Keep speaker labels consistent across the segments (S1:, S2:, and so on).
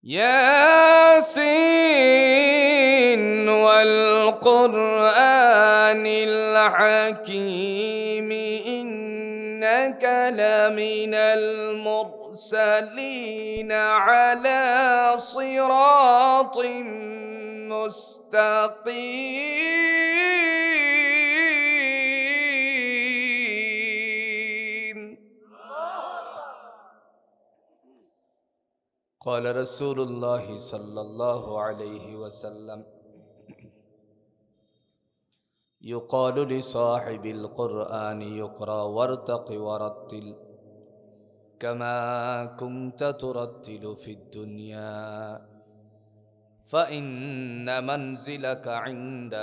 S1: ياسين والقرآن الحكيم إنك لمن المرسلين على صراط مستقيم. قال رسول الله صلى الله عليه وسلم: يقال لصاحب القرآن يقرأ وارتق ورتل كما كنت ترتل في الدنيا فإن منزلك عند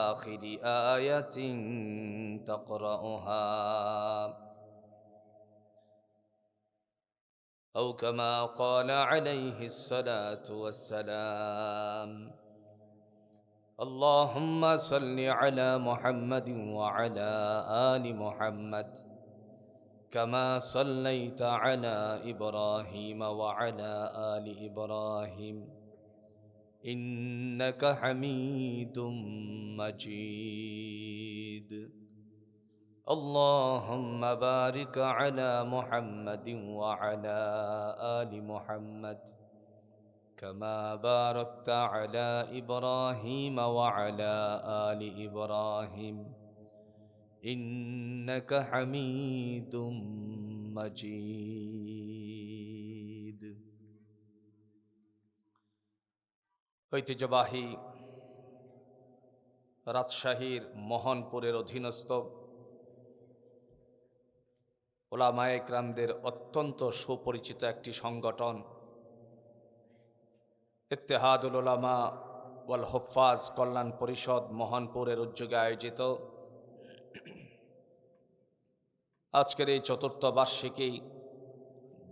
S1: آخر آية تقرأها، أو كما قال عليه الصلاة والسلام. اللهم صل على محمد وعلى آل محمد كما صليت على إبراهيم وعلى آل إبراهيم إنك حميد مجيد. اللهم بارك على محمد وعلى آل محمد كما باركت على إبراهيم وعلى آل إبراهيم إنك حميد مجيد. ঐতিহ্যবাহী রাজশাহীর মোহনপুরের অধীনস্থ ওলামায়ে কেরামদের অত্যন্ত সুপরিচিত একটি সংগঠন ইত্তেহাদুল উলামা ওয়াল হুফাজ কল্যাণ পরিষদ মোহনপুরের উদ্যোগে আয়োজিত আজকের এই চতুর্থ বার্ষিকী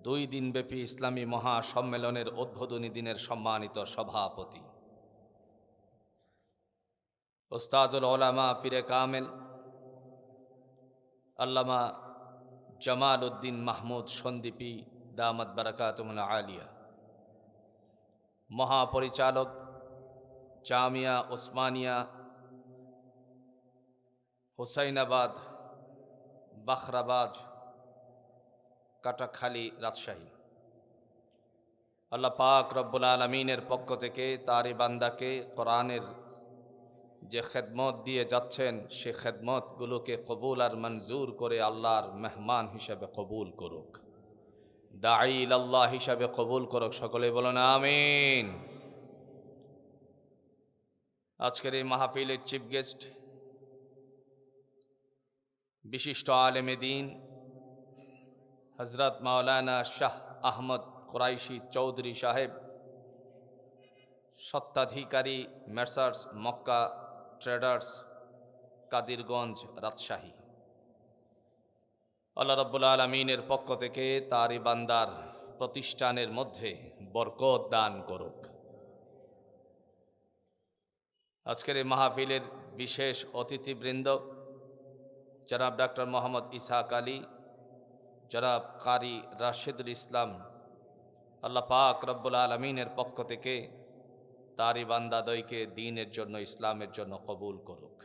S1: 2 দিনব্যাপী ইসলামী মহাসম্মেলনের উদ্বোধনী দিনের সম্মানিত সভাপতি উস্তাদুল উলামা পীরে কামেল আল্লামা জামাল উদ্দিন মাহমুদ সন্দীপী দামাত বারাকাতুহুল আলিয়া, মহাপরিচালক জামিয়া ওসমানিয়া হুসাইনাবাদ বাখরাবাদ কাটাখালী রাজশাহী, আল্লাহ পাক রব্বুল আলামিনের পক্ষ থেকে তারই বান্দাকে কোরআনের যে খেদমত দিয়ে যাচ্ছেন সে খেদমতগুলোকে কবুল আর মঞ্জুর করে আল্লাহর মেহমান হিসাবে কবুল করুক, দাঈ ইলাল্লাহ হিসাবে কবুল করুক। সকলে বলুন আমিন। আজকের এই মাহফিলের চিফ গেস্ট বিশিষ্ট আলেমে দ্বীন হযরত মাওলানা শাহ আহমদ কুরাইশি চৌধুরী সাহেব, স্বত্বাধিকারী মেসার্স মক্কা ট্রেডার্স কাদিরগঞ্জ রাজশাহী, আল্লাহ রাব্বুল আলামিনের পক্ষ থেকে তারই বান্দার প্রতিষ্ঠানের মধ্যে বরকত দান করুক। আজকের এই মাহফিলের বিশেষ অতিথিবৃন্দ জনাব ডক্টর মোহাম্মদ ইসহাক আলী, জনাব কারি রাশেদুল ইসলাম, আল্লাহ পাক রব্বুল আলামিনের পক্ষ থেকে তারই বান্দাদয়কে দ্বীনের জন্য ইসলামের জন্য কবুল করুক।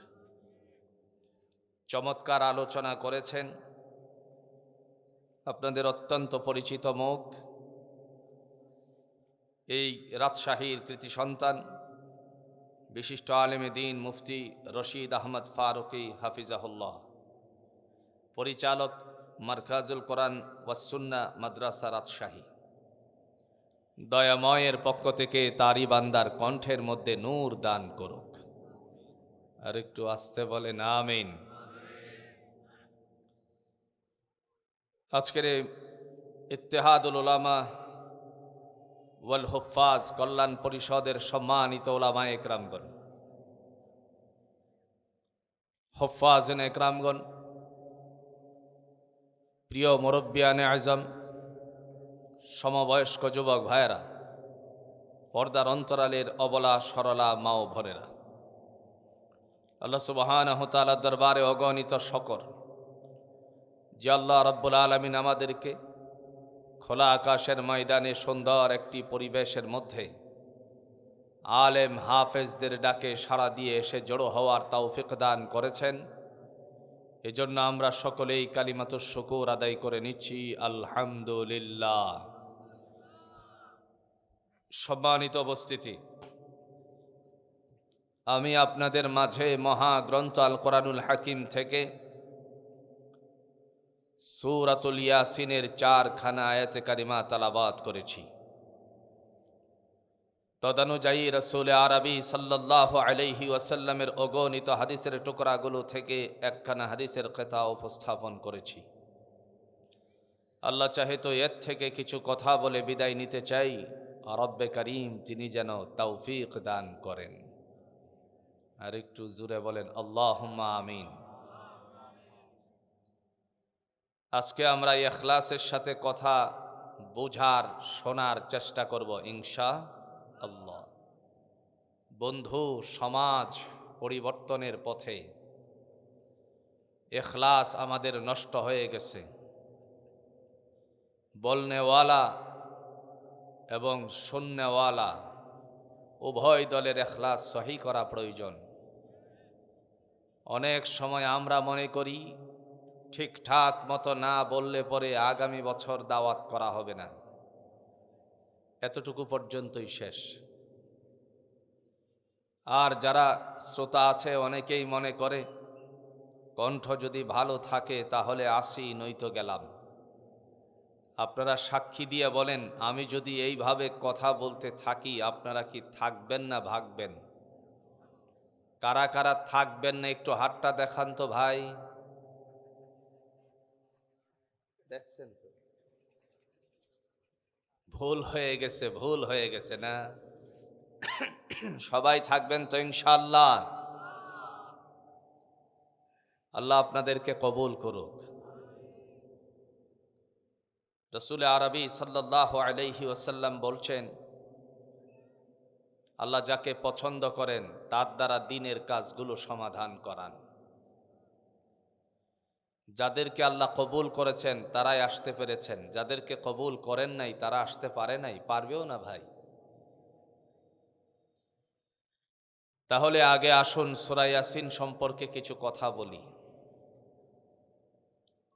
S1: চমৎকার আলোচনা করেছেন আপনাদের অত্যন্ত পরিচিত মুখ, এই রাজশাহীর কৃতি সন্তান বিশিষ্ট আলেমে দ্বীন মুফতি রশিদ আহমদ ফারুকী হাফিজাহুল্লাহ, পরিচালক মারকাজুল কোরআন ওয়াস সুন্নাহ মাদ্রাসা রাজশাহী, দয়াময়ের পক্ষ থেকে তারই বান্দার কণ্ঠের মধ্যে নূর দান করুক। আর একটু আস্তে বলেন আমিন। আজকের ইত্তেহাদুল উলামা ওয়াল হুফাজ কল্যাণ পরিষদের সম্মানিত উলামায়ে কেরামগণ, হুফাজে কেরামগণ, প্রিয় মুরব্বিয়ানে আজম, সমবয়স্ক যুবক ভাইয়েরা, পর্দার অন্তরালের অবলা সরলা মা ও ভরেরা, আল্লাহ সুবহানাহু ওয়া তাআলার দরবারে অগণিত শকর যে আল্লাহ রাব্বুল আলামিন আমাদেরকে খোলা আকাশের ময়দানে সুন্দর একটি পরিবেশের মধ্যে আলেম হাফেজদের ডাকে সাড়া দিয়ে এসে জড়ো হওয়ার তৌফিক দান করেছেন। এজন্য আমরা সকলেই কালিমাতুশ শুকুর আদায় করে নিচ্ছি, আলহামদুলিল্লাহ। সম্মানিত উপস্থিতি, আমি আপনাদের মাঝে মহাগ্রন্থ আল কোরআনুল হাকিম থেকে সূরাতুল ইয়াসিনের 4খানা আয়াতে কারিমা তালাবাত করেছি। তদানুযায়ী রাসূল আরবি সাল্লাল্লাহু আলাইহি ওয়াসাল্লামের অগণিত হাদিসের টুকরাগুলো থেকে একখানা হাদিসের কিতা উপস্থাপন করেছি। আল্লাহ চাহে তো এর থেকে কিছু কথা বলে বিদায় নিতে চাই। রব্বে করিম তিনি যেন তৌফিক দান করেন। আর একটু জোরে বলেন আল্লাহুম্মা আমিন। আজকে আমরা ইখলাসের সাথে কথা বোঝার শোনার চেষ্টা করব ইনশাআল্লাহ। বন্ধু, সমাজ পরিবর্তনের পথে ইখলাস আমাদের নষ্ট হয়ে গেছে। বলনেওয়ালা এবং শুননেওয়ালা উভয় দলের ইখলাস সহি করা প্রয়োজন। অনেক সময় আমরা মনে করি ঠিকঠাক মতো না বললে পরে আগামী বছর দাওয়াত করা হবে না, এতটুকু পর্যন্তই শেষ। আর যারা শ্রোতা আছে অনেকেই মনে করে কণ্ঠ যদি ভালো থাকে তাহলে আসি, নয়তো গেলাম। আপনারা সাক্ষী দিয়ে বলেন, আমি যদি এইভাবে কথা বলতে থাকি আপনারা কি থাকবেন না ভাগবেন? কারা কারা থাকবেন না একটু হাতটা দেখান তো ভাই। দেখছেন তো, ভুল হয়ে গেছে, ভুল হয়ে গেছে না? সবাই থাকবেন তো ইনশাআল্লাহ? আল্লাহ আপনাদেরকে কবুল করুক। রাসূল আরবি সাল্লাল্লাহু আলাইহি ওয়াসাল্লাম বলছেন, আল্লাহ যাকে পছন্দ করেন তার দ্বারা দ্বীনের কাজগুলো সমাধান করান। যাদেরকে আল্লাহ কবুল করেছেন তারাই আসতে পেরেছেন, যাদেরকে কবুল করেন নাই তারা আসতে পারে নাই, পারবেও না ভাই। তাহলে আগে আসুন সূরা ইয়াসিন সম্পর্কে কিছু কথা বলি।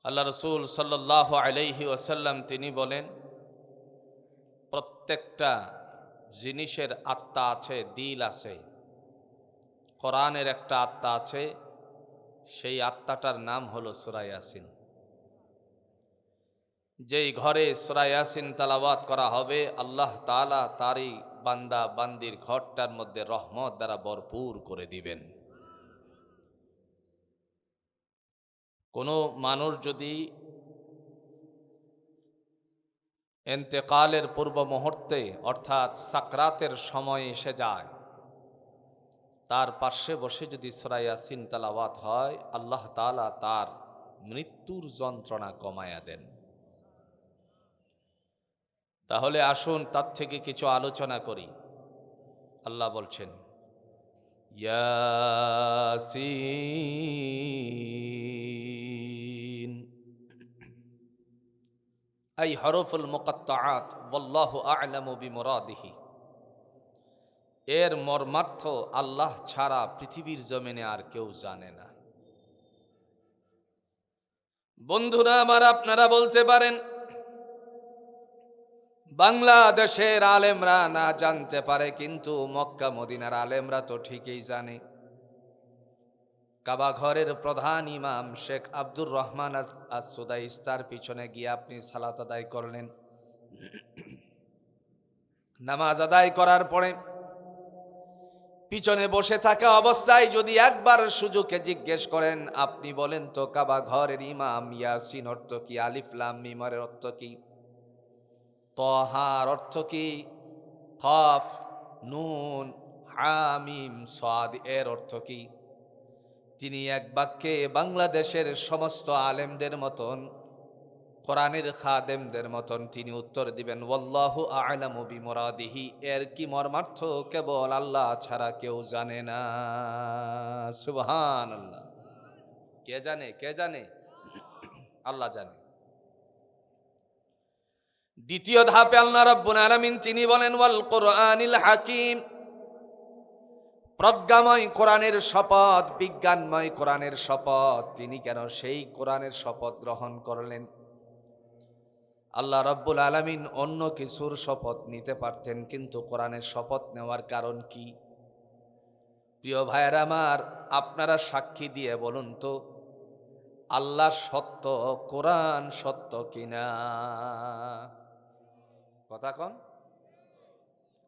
S1: আল্লাহ রাসূল সাল্লাল্লাহু আলাইহি ওয়াসাল্লাম তিনি বলেন, প্রত্যেকটা জিনিসের আত্মা আছে, দিল আছে। কোরআনের একটা আত্মা আছে, সেই আত্মাটার নাম হলো সূরা ইয়াসিন। যেই ঘরে সূরা ইয়াসিন তেলাওয়াত করা হবে আল্লাহ তাআলা তারই বান্দা বান্দির ঘরটার মধ্যে রহমত দ্বারা ভরপুর করে দিবেন। কোনো মানুষ যদি ইন্তেকালের পূর্ব মুহূর্তে অর্থাৎ সাকরাতের সময় এসে যায়, তার পাশে বসে যদি সূরা ইয়াসিন তেলাওয়াত হয় আল্লাহ তাআলা তার মৃত্যুর যন্ত্রণা কমায়া দেন। তাহলে আসুন তার থেকে কিছু আলোচনা করি। আল্লাহ বলছেন, ইয়াসিন আই হরফুল মুকাত্তাআত ওয়াল্লাহু আ'লামু বিমুরাদিহি। এর মর্মার্থ আল্লাহ ছাড়া পৃথিবীর জমিনে আর কেউ জানে না। বন্ধুরা আমার, আপনারা বলতে পারেন বাংলাদেশের আলেমরা না জানতে পারে, কিন্তু মক্কা মদিনার আলেমরা তো ঠিকই জানে। কাবা ঘরের প্রধান ইমাম শেখ আব্দুর রহমান আস-সুদাইস, তার পিছনে গিয়ে আপনি সালাত আদায় করলেন। নামাজ আদায় করার পরে পিছনে বসে থাকা অবস্থায় যদি একবার সুযোগে জিজ্ঞেস করেন, আপনি বলেন তো কাবা ঘরের ইমাম ইয়াসিন অর্থ কি? আলিফ লাম মিমের অর্থ কি? তহার অর্থ কি? কফ নুন হামিম সাদ এর অর্থ কি? তিনি এক বাক্যে বাংলাদেশের সমস্ত আলেমদের মতন, কোরআনের খাদেমদের মতন তিনি উত্তর দিবেন, ওয়াল্লাহু আ'লামু বিমুরাদিহি। এর কি মর্মার্থ কেবল আল্লাহ ছাড়া কেউ জানে না। সুবহানাল্লাহ। কে জানে? কে জানে? আল্লাহ জানে। দ্বিতীয় ধাপে আল্লাহ রাব্বুল আলামিন তিনি বলেন ওয়াল কোরআনিল হাকিম, প্রজ্ঞাময় কোরআনের শপথ, বিজ্ঞানময় কোরআনের শপথ। তিনি কেন সেই কোরআনের শপথ গ্রহণ করলেন? আল্লাহ রাব্বুল আলামিন অন্য কিছুর শপথ নিতে পারতেন, কিন্তু কোরআনের শপথ নেওয়ার কারণ কি? প্রিয় ভাইয়েরা আমার, আপনারা সাক্ষী দিয়ে বলুন তো, আল্লাহ সত্য, কোরআন সত্য কিনা? কথা কন।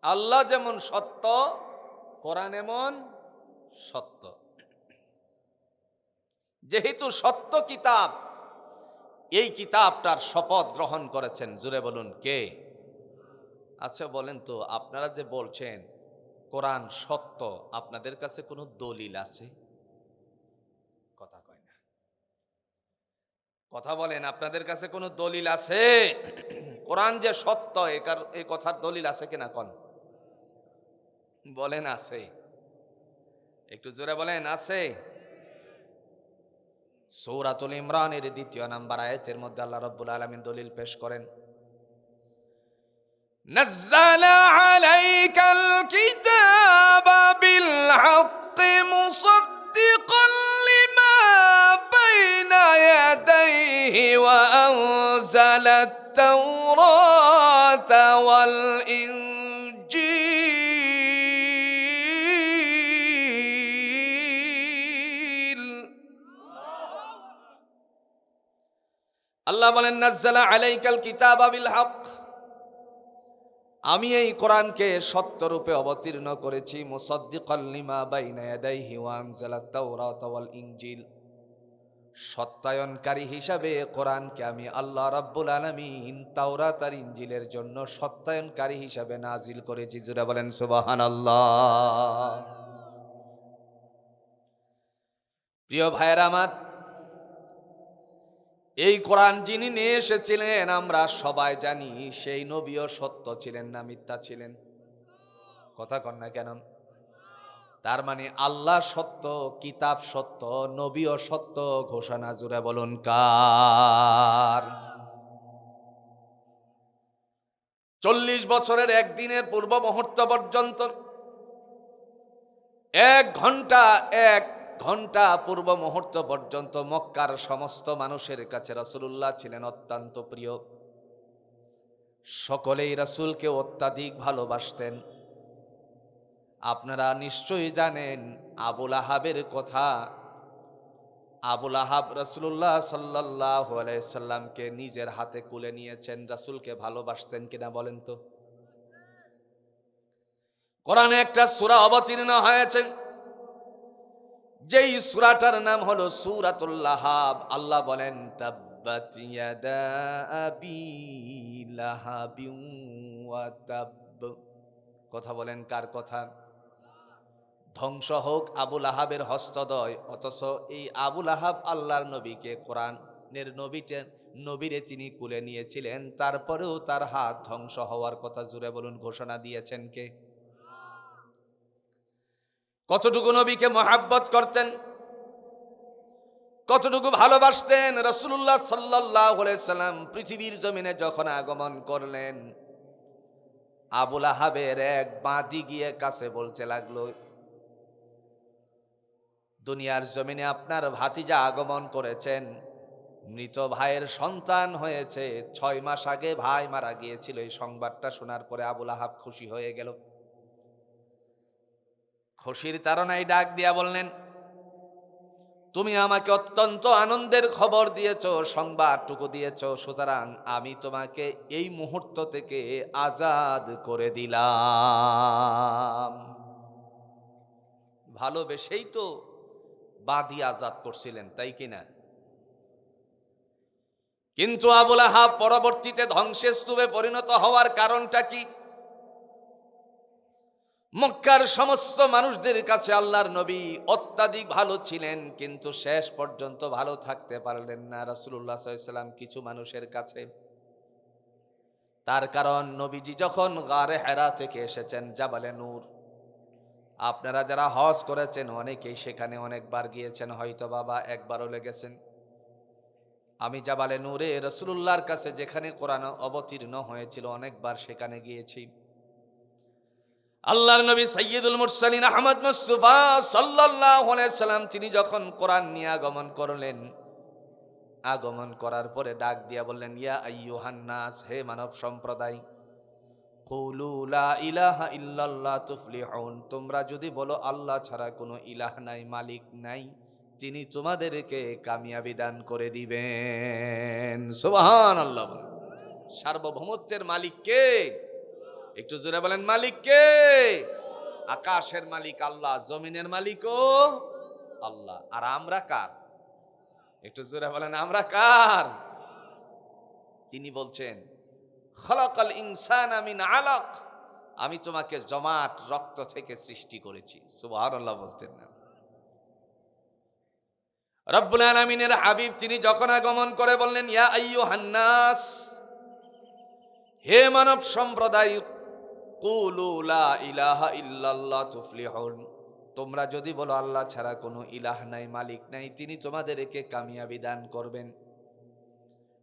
S1: আল্লাহ যেমন সত্য, কোরআন এমন সত্য। যেহেতু সত্য কিতাব, এই কিতাবটার শপথ গ্রহণ করেছেন, জুড়ে বলুন কে? আচ্ছা বলেন তো, আপনারা যে বলছেন কোরআন সত্য, আপনাদের কাছে কোনো দলিল আছে? কথা কয় না, কথা বলেন, আপনাদের কাছে কোনো দলিল আছে? কোরআন যে সত্য, এই কথার দলিল আছে কিনা কন? বলেন আছে? একটু জোরে বলেন আছে? সূরাতুল ইমরানের 2 নম্বর আয়াতের মধ্যে আল্লাহ রাব্বুল আলামিন দলিল পেশ করেন, নাযালা আলাইকাল কিতাবা বিল হাক্কি মুসাদ্দিকান লিমা বাইনা ইয়াদাইহি ওয়া আনজালাত তাওরাতা ওয়াল ইনজিল। আল্লাহ বলেন নাযালা আলাইকাল কিতাবা বিল হক, আমি এই কোরআনকে সত্যরূপে অবতীর্ণ করেছি, মুসাদ্দিকাল লিমা বাইনা ইয়াদাইহি ওয়া আনজালাত তাওরাতা ওয়াল ইনজিল, সত্যায়নকারী হিসাবে কোরআনকে আমি আল্লাহ রাব্বুল আলামিন তাওরাত আর ইনজিলের জন্য সত্যায়নকারী হিসাবে নাজিল করেছি। জোরে বলেন সুবহানাল্লাহ। প্রিয় ভাইয়েরা আমার, এই কোরআন যিনি নিয়ে এসেছিলেন আমরা সবাই জানি, সেই নবীও সত্য ছিলেন না মিথ্যা ছিলেন? কথা কন না কেন? তার মানে আল্লাহ সত্য, কিতাব সত্য, নবীও সত্য, ঘোষণা জুড়ে বলুন কার? 40 বছরের একদিনের পূর্ব মুহূর্ত পর্যন্ত, 1 ঘন্টা পূর্ব মুহূর্ত পর্যন্ত মক্কার সমস্ত মানুষের কাছে রাসূলুল্লাহ ছিলেন অত্যন্ত প্রিয়। সকলেই রাসূলকে অত্যাধিক ভালোবাসতেন। আপনারা নিশ্চয়ই জানেন আবুল আহাবের কথা। আবুল আহাব রাসূলুল্লাহ সাল্লাল্লাহু আলাইহি সাল্লামকে নিজের হাতে কুলে নিয়েছেন। রাসূলকে ভালোবাসতেন কিনা বলেন তো? কোরআনে একটা সূরা অবতীর্ণ হয়েছে, যেই সূরাটার নাম হলো সূরাতুল লাহাব। আল্লাহ বলেন তাব্বাত ইয়াদা আবি লাহাবিন ওয়া তাব। কথা বলেন কার কথা? ধ্বংস হোক আবুল আহাবের হস্তদয়। অথচ এই আবুল আহাব আল্লাহর নবীকে, কোরআনের নবীরে তিনি কুলে নিয়েছিলেন, তারপরেও তার হাত ধ্বংস হওয়ার কথা জুড়ে বলুন ঘোষণা দিয়েছেন কে? কতটুকু নবীকে মহাব্বত করতেন, কতটুকু ভালোবাসতেন। রাসূলুল্লাহ সাল্লাল্লাহু আলাইহি সাল্লাম পৃথিবীর জমিনে যখন আগমন করলেন, আবুল আহাবের এক বাঁধি গিয়ে কাছে বলতে লাগলো, দুনিয়ার জমিনে আপনার ভাতিজা আগমন করেছেন, মৃত ভাইয়ের সন্তান হয়েছে, 6 মাস আগে ভাই মারা গিয়েছিল। এই সংবাদটা শোনার পরে আবুল আহাব খুশি হয়ে গেল। খুশির তাড়নায় ডাক দিয়া বললেন, তুমি আমাকে অত্যন্ত আনন্দের খবর দিয়েছো, সংবাদটুকু দিয়েছো, সুতরাং আমি তোমাকে এই মুহূর্ত থেকে আজাদ করে দিলাম। ভালোবেসেই তো বাদী আজাদ করছিলেন, তাই কিনা? কিন্তু আবুল আহাব পরবর্তীতে ধ্বংসের স্তূপে পরিণত হওয়ার কারণটা কি? মক্কার সমস্ত মানুষদের কাছে আল্লাহর নবী অত্যাধিক ভালো ছিলেন, কিন্তু শেষ পর্যন্ত ভালো থাকতে পারলেন না রাসূলুল্লাহ সাল্লাল্লাহু আলাইহি ওয়াসাল্লাম কিছু মানুষের কাছে। তার কারণ নবীজি যখন গারে হেরা থেকে এসেছেন জাবালে নূর, আপনারা যারা হজ করেছেন অনেকেই সেখানে অনেকবার গিয়েছেন, হয়তো বাবা একবারও লেগেছেন। আমি জাবালে নূরে রাসূলুল্লাহর কাছে যেখানে কোরআন অবতীর্ণ হয়েছিল অনেকবার সেখানে গিয়েছি। আল্লাহর নবী সাইয়্যিদুল মুরসালিন আহমদ মুস্তাফা সাল্লাল্লাহু আলাইহি সাল্লাম তিনি যখন কোরআন নিয়ে আগমন করলেন, আগমন করার পরে ডাক দিয়া বললেন, ইয়া আইয়ুহান নাস, হে মানব সম্প্রদায়, কুলু লা ইলাহা ইল্লাল্লাহ তুফলিহুন, তোমরা যদি বলো আল্লাহ ছাড়া কোনো ইলাহ নাই, মালিক নাই, তিনি তোমাদেরকে কামিয়াবি দান করে দিবেন। সুবহানাল্লাহ বলেন। সার্বভৌমত্বের মালিক কে? একটু জোরে বলেন, মালিক কে? আকাশের মালিক আল্লাহ, জমিনের মালিকও আল্লাহ। আর আমরা কার? একটু জোরে বলেন, আমরা কার? তিনি বলছেন, খলাকাল ইনসানা মিন আলাক, আমি তোমাকে জমাট রক্ত থেকে সৃষ্টি করেছি। সুবহানাল্লাহ বলতেন না? রব্বুল আলামিনের হাবিব তিনি যখন আগমন করে বললেন, ইয়া আইয়ুহান নাস, হে মানব সম্প্রদায়, কুলু লা ইলাহা ইল্লাল্লাহ তুফলিহুন, তোমরা যদি বলো আল্লাহ ছাড়া কোনো ইলাহ নাই, মালিক নাই, তিনি তোমাদেরকে কামিয়াবি দান করবেন।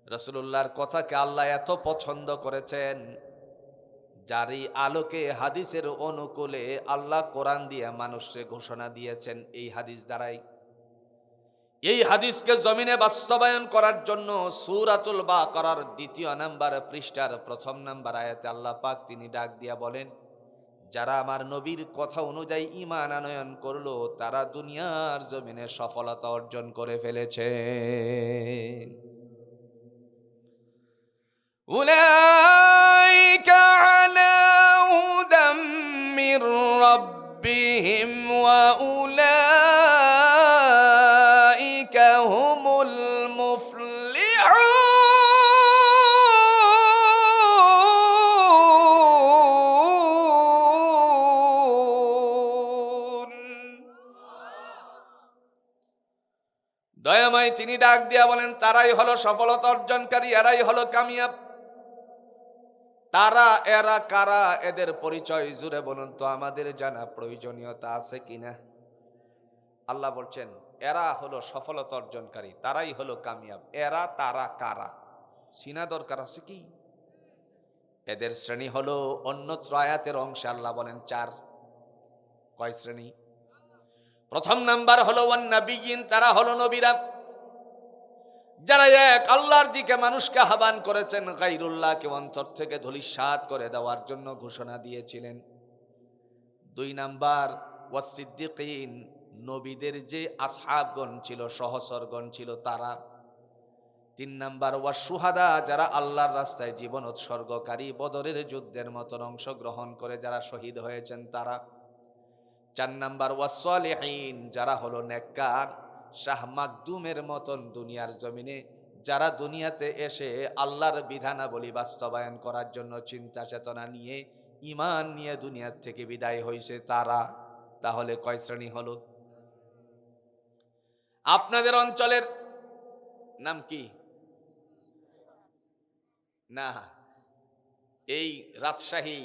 S1: রাসূলুল্লাহর কথাকে আল্লাহ এত পছন্দ করেছেন, যারই আলোকে হাদিসের অনুকূলে আল্লাহ কোরআন দিয়ে মানুষকে ঘোষণা দিয়েছেন। এই হাদিস দ্বারাই, এই হাদিসকে জমিনে বাস্তবায়ন করার জন্য সূরাতুল বাকারার ২য় নাম্বার পৃষ্ঠার ১ম নাম্বার আয়াতে আল্লাহ পাক তিনি ডাক দিয়া বলেন, যারা আমার নবীর কথা অনুযায়ী ঈমান আনয়ন করলো তারা দুনিয়ার জমিনে সফলতা অর্জন করে ফেলেছে। উলাইকা আলা হুদাম মির রাব্বিহিম ওয়া উলাইকা হুমুল মুফলিহুন। দয়াময় তিনি ডাক দিয়া বলেন, তারাই হলো সফলতা অর্জনকারী, এরাই হলো কামিয়াব। তারা, এরা কারা? এদের পরিচয় জুড়ে বলুন তো, আমাদের জানা প্রয়োজনীয়তা আছে কিনা? আল্লাহ বলছেন এরা হলো সফলতা অর্জনকারী, তারাই হলো কামিয়াব। এরা তারা কারা চিনা দরকার আছে কি? এদের শ্রেণী হলো অন্যত্র আয়াতের অংশে আল্লাহ বলেন 4। কয় শ্রেণী? প্রথম নাম্বার হলো ওয়ান নাবিয়িন, তারা হলো নবীরা, যারা এক আল্লাহর দিকে মানুষকে আহ্বান করেছেন, গায়রুল্লাহকে অন্তর থেকে ধূলিসাৎ করে দেওয়ার জন্য ঘোষণা দিয়েছিলেন। 2 নাম্বার ওয়াস সিদ্দিকিন, নবীদের যে আসহাবগণ ছিল, সহচরগণ ছিল তারা। 3 নাম্বার ওয়াস শুহাদা, যারা আল্লাহর রাস্তায় জীবন উৎসর্গকারী, বদরের যুদ্ধের মতন অংশগ্রহণ করে যারা শহীদ হয়েছেন তারা। 4 নাম্বার ওয়াস সালিহিন, যারা হলো নেককার, শাহ মাকদুমের মতন দুনিয়ার জমিনে যারা দুনিয়াতে এসে আল্লাহর বিধানাবলী বাস্তবায়ন করার জন্য চিন্তা চেতনা নিয়ে, ঈমান নিয়ে দুনিয়ার থেকে বিদায় হয়েছে তারা। তাহলে কয় শ্রেণী হলো? আপনাদের অঞ্চলের নাম কি? না, এই রাজশাহী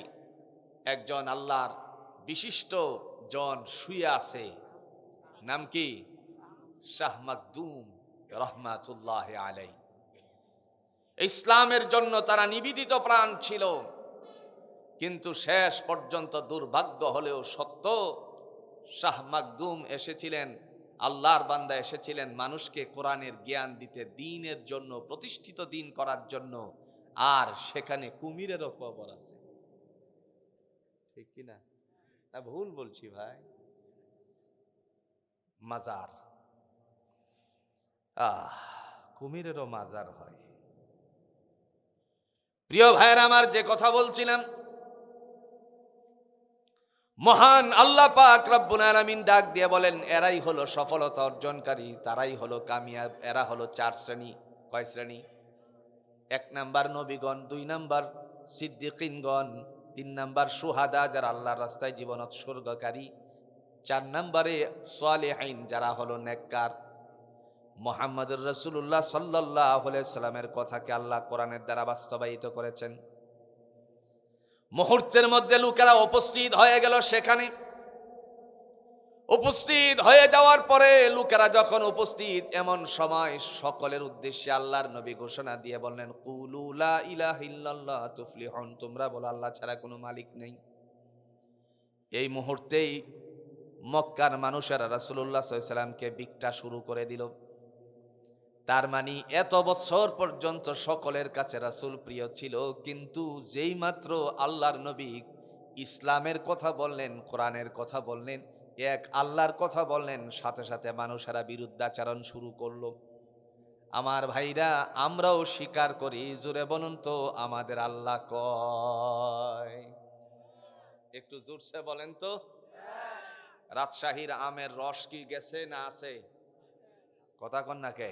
S1: একজন আল্লাহর বিশিষ্ট জন শুয়ে আছে, নাম কি? শাহ মাকদুম রহমাতুল্লাহ আলাই। ইসলামের জন্য তারা নিবেদিত প্রাণ ছিল, কিন্তু শেষ পর্যন্ত দুর্ভাগ্য হলেও সত্য, শাহ মাকদুম এসেছিলেন, আল্লাহর বান্দা এসেছিলেন মানুষকে কোরআনের জ্ঞান দিতে, দ্বীনের জন্য, প্রতিষ্ঠিত দ্বীন করার জন্য। আর সেখানে কুমিরেরও কবর আছে। ঠিক কিনা? না ভুল বলছি ভাই? মাজার, কুমিরেরও মাজার হয়। প্রিয় ভাইয়ের আমার, যে কথা বলছিলাম, মহান আল্লাহ পাক রব্বুল আলামিন ডাক দিয়ে বলেন এরাই হলো সফলতা অর্জনকারী, তারাই হলো কামিয়াব। এরা হলো 4 শ্রেণী। কয় শ্রেণী? 1 নাম্বার নবীগণ, 2 নাম্বার সিদ্দিকিনগণ, 3 নাম্বার শুহাদা যারা আল্লাহর রাস্তায় জীবন উৎসর্গকারী, 4 নাম্বারে সালেহিন যারা হলো নেককার। মুহাম্মদুর রাসূলুল্লাহ সাল্লাল্লাহু আলাইহি সাল্লামের কথাকে আল্লাহ কোরআনের দ্বারা বাস্তবায়িত করেছেন। মুহূর্তের মধ্যে লোকেরা উপস্থিত হয়ে গেল সেখানে। উপস্থিত হয়ে যাওয়ার পরে লোকেরা যখন উপস্থিত, এমন সময় সকলের উদ্দেশ্যে আল্লাহর নবী ঘোষণা দিয়ে বললেন, কুলু লা ইলাহা ইল্লাল্লাহ তুফলিহুন, তোমরা বলো আল্লাহ ছাড়া কোনো মালিক নেই। এই মুহূর্তেই মক্কার মানুষেরা রাসূলুল্লাহ সাল্লাল্লাহু আলাইহি সাল্লামকে ভিক্ষা শুরু করে দিল। তার মানে এত বছর পর্যন্ত সকলের কাছে রাসূল প্রিয় ছিল, কিন্তু যেই মাত্র আল্লাহর নবী ইসলামের কথা বললেন, কোরআনের কথা বললেন, এক আল্লাহর কথা বললেন, সাথে সাথে মানুষেরা বিরুদ্ধাচরণ শুরু করলো। আমার ভাইরা, আমরাও স্বীকার করি, জোরে বলুন তো আমাদের আল্লাহ কয়। একটু জোরসে বলেন তো। রাজশাহীর আমের রস কি গেছে না আছে? কথা কন না কে?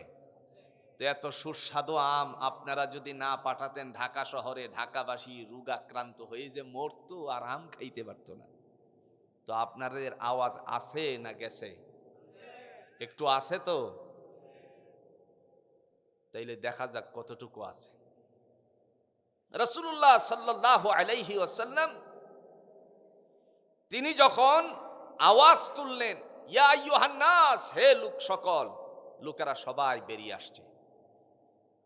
S1: এত সুস্বাদু আম আপনারা যদি না পাঠাতেন ঢাকা শহরে, ঢাকাবাসী রোগাক্রান্ত হয়ে যে মরতো আর আম খাইতে পারতো না। তো আপনাদের আওয়াজ আছে না গেছে? একটু আছে তো, তাইলে দেখা যাক কতটুকু আছে। রাসূলুল্লাহ সাল্লাল্লাহু আলাইহি ওয়াসাল্লাম তিনি যখন আওয়াজ তুললেন, ইয়া আইয়ুহান নাস, হে লোক সকল, লোকেরা সবাই বেরিয়ে আসছে।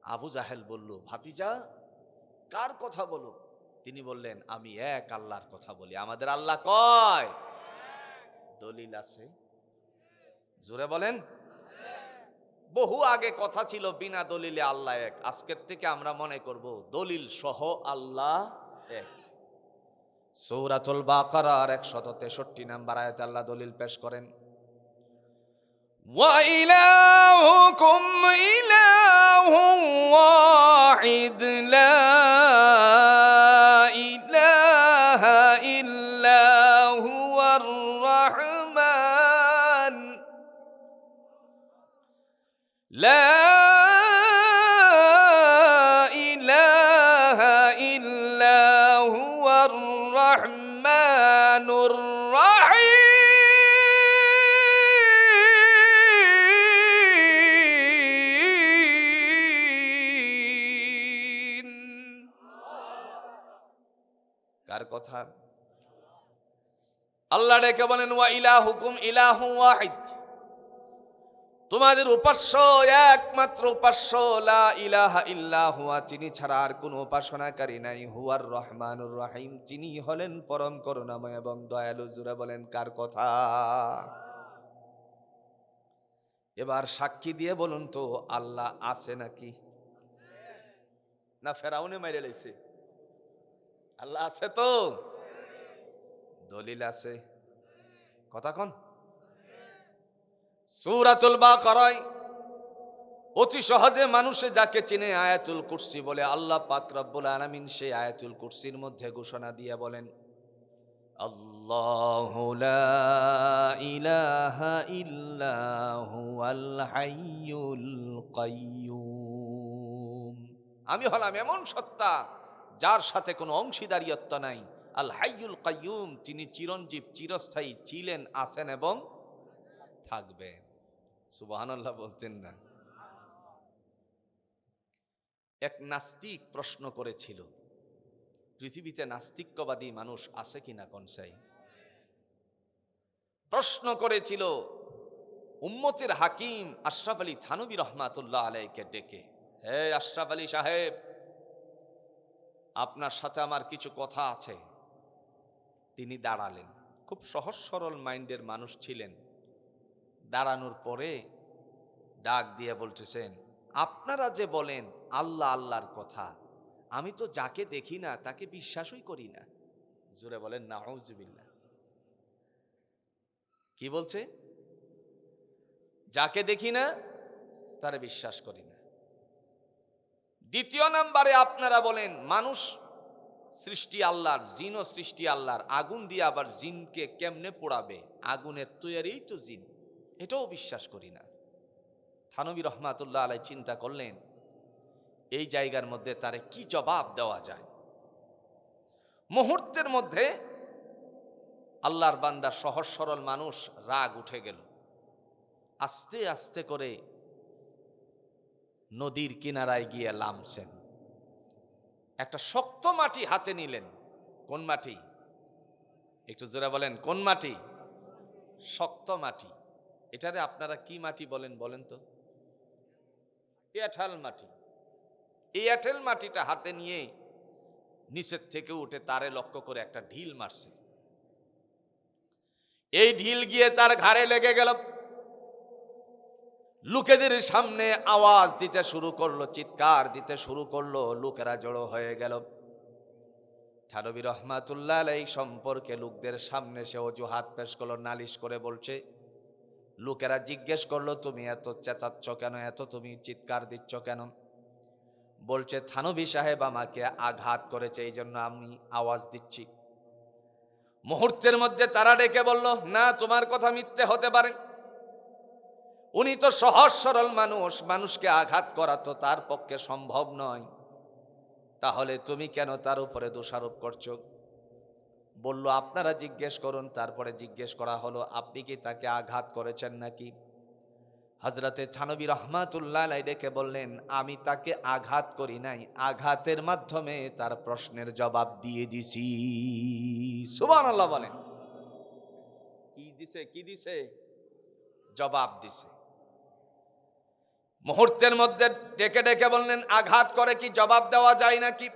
S1: আবু জাহেল বলল, ভাতিজা কার কথা বলো? তিনি বললেন, আমি এক আল্লাহর কথা বলি। আমাদের আল্লাহ কয়? দলিল আছে? জোরে বলেন। বহু আগে কথা ছিল বিনা দলিলে আল্লাহ এক। আজকের থেকে আমরা মনে করব দলিল সহ আল্লাহ এক। সূরাতুল বাকারার 163 নম্বর আয়াতে আল্লাহ দলিল পেশ করেন, ওয়া ইলাহুকুম ইলাহুন ওয়াহিদ লা ইলাহা ইল্লা হুয়ার রাহমান লা ইলাহা ইল্লা হুয়ার রাহমানুর রাহিম। কার কথা? আল্লাহ ডেকে বলেন, ওয়া ইলাহুকুম ইলাহুন ওয়াহিদ, তোমাদের উপাস্য একমাত্র উপাস্য, লা ইলাহা ইল্লা হুয়া, তিনি ছাড়া আর কোনো উপাসনাকারী নাই, হুয়ার রহমানুর রহিম, তিনি হলেন পরম করুণাময় এবং দয়ালু। জোরে বলেন কার কথা? এবার সাক্ষী দিয়ে বলুন তো আল্লাহ আছে নাকি? না ফেরাউনে মেরে লইছে? আল্লাহ আছে তো? দলিল আছে? কথা কোন? সূরাতুল বাকারায় অতি সহজে মানুষে যাকে চিনে আয়াতুল কুরসি বলে, আল্লাহ পাক রব্বুল আলামিন সেই আয়াতুল কুরসির মধ্যে ঘোষণা দিয়ে বলেন, আল্লাহু লা ইলাহা ইল্লা হুয়াল হাইয়ুল কাইয়্যুম, আমি হলাম এমন সত্তা যার সাথে কোনো অংশীদারিত্ব নাই। আল হাইয়ুল কাইয়্যুম, তিনি চিরঞ্জীব, চিরস্থায়ী, ছিলেন, আছেন এবং থাকবেন। সুবহানাল্লাহ বলতেন না? এক নাস্তিক প্রশ্ন করেছিল, পৃথিবীতে নাস্তিক্যবাদী মানুষ আছে কিনা কনসাই? প্রশ্ন করেছিল উম্মতের হাকিম আশরাফ আলী থানভী রহমাতুল্লাহ আলাইকে ডেকে, হে আশরাফ আলী সাহেব, আপনার সাথে আমার কিছু কথা আছে। তিনি দাঁড়ালেন, খুব সহজ সরল মাইন্ডের মানুষ ছিলেন। দাঁড়ানোর পরে ডাক দিয়ে বলতেছেন, আপনারা যে বলেন আল্লাহ আল্লাহর কথা, আমি তো যাকে দেখি না তাকে বিশ্বাসই করি না। জোরে বলেন নাউজুবিল্লাহ। কি বলছে? যাকে দেখি না তারে বিশ্বাস করি না। দ্বিতীয় নাম্বারে আপনারা বলেন মানুষ সৃষ্টি আল্লাহর, জিনও সৃষ্টি আল্লাহর, আগুন দিয়ে আবার জিনকে কেমনে পোড়াবে, আগুনের তৈরি তো জিন, এটাও বিশ্বাস করি না। থানভী রহমাতুল্লাহ আলাই চিন্তা করলেন এই জায়গার মধ্যে তারে কি জবাব দেওয়া যায়। মুহূর্তের মধ্যে আল্লাহর বান্দা সহজ সরল মানুষ রাগ উঠে গেল। আস্তে আস্তে করে নদীর কিনারায় গিয়ে নামছেন। একটা শক্ত মাটি হাতে নিলেন। কোন মাটি? একটু জোরে বলেন, কোন মাটি? শক্ত মাটি। এটারে আপনারা কি মাটি বলেন বলেন তো? এঁটেল মাটি। এই এঁটেল মাটিটা হাতে নিয়ে নিচের থেকে উঠে তারে লক্ষ্য করে একটা ঢিল মারছে। এই ঢিল গিয়ে তার ঘাড়ে লেগে গেল। লোকেদের সামনে আওয়াজ দিতে শুরু করলো, চিৎকার দিতে শুরু করলো, লোকেরা জড়ো হয়ে গেল। থানবী রহমাতুল্লাহ আলাইহি সম্পর্কে লোকদের সামনে সে অজুহাত পেশ করলো, নালিশ করে বলছে। লোকেরা জিজ্ঞেস করলো, তুমি এত চেঁচাচ্ছ কেন, এত তুমি চিৎকার দিচ্ছ কেন? বলছে, থানবী সাহেব আমাকে আঘাত করেছে, এই জন্য আমি আওয়াজ দিচ্ছি। মুহূর্তের মধ্যে তারা ডেকে বলল, না, তোমার কথা মিথ্যে হতে পারে, উনি তো সহজ সরল মানুষ, মানুষকে আঘাত করা তো তার পক্ষে সম্ভব নয়, তাহলে তুমি কেন তার উপরে দোষারোপ করছো? বলল, আপনারা জিজ্ঞেস করুন। তারপরে জিজ্ঞেস করা হলো, আপনি কি তাকে আঘাত করেছেন নাকি? হযরতে থানবী রহমাতুল্লাহ আলাইহি ডেকে বললেন, আমি তাকে আঘাত করি নাই, আঘাতের মাধ্যমে তার প্রশ্নের জবাব দিয়ে দিছি। সুবহানাল্লাহ বলেন। কি দিছে? কি দিছে? জবাব দিছে। মুহূর্তের মধ্যে ডেকে ডেকে বললেন, আঘাত করে কি জবাব দেওয়া যায় নাকি?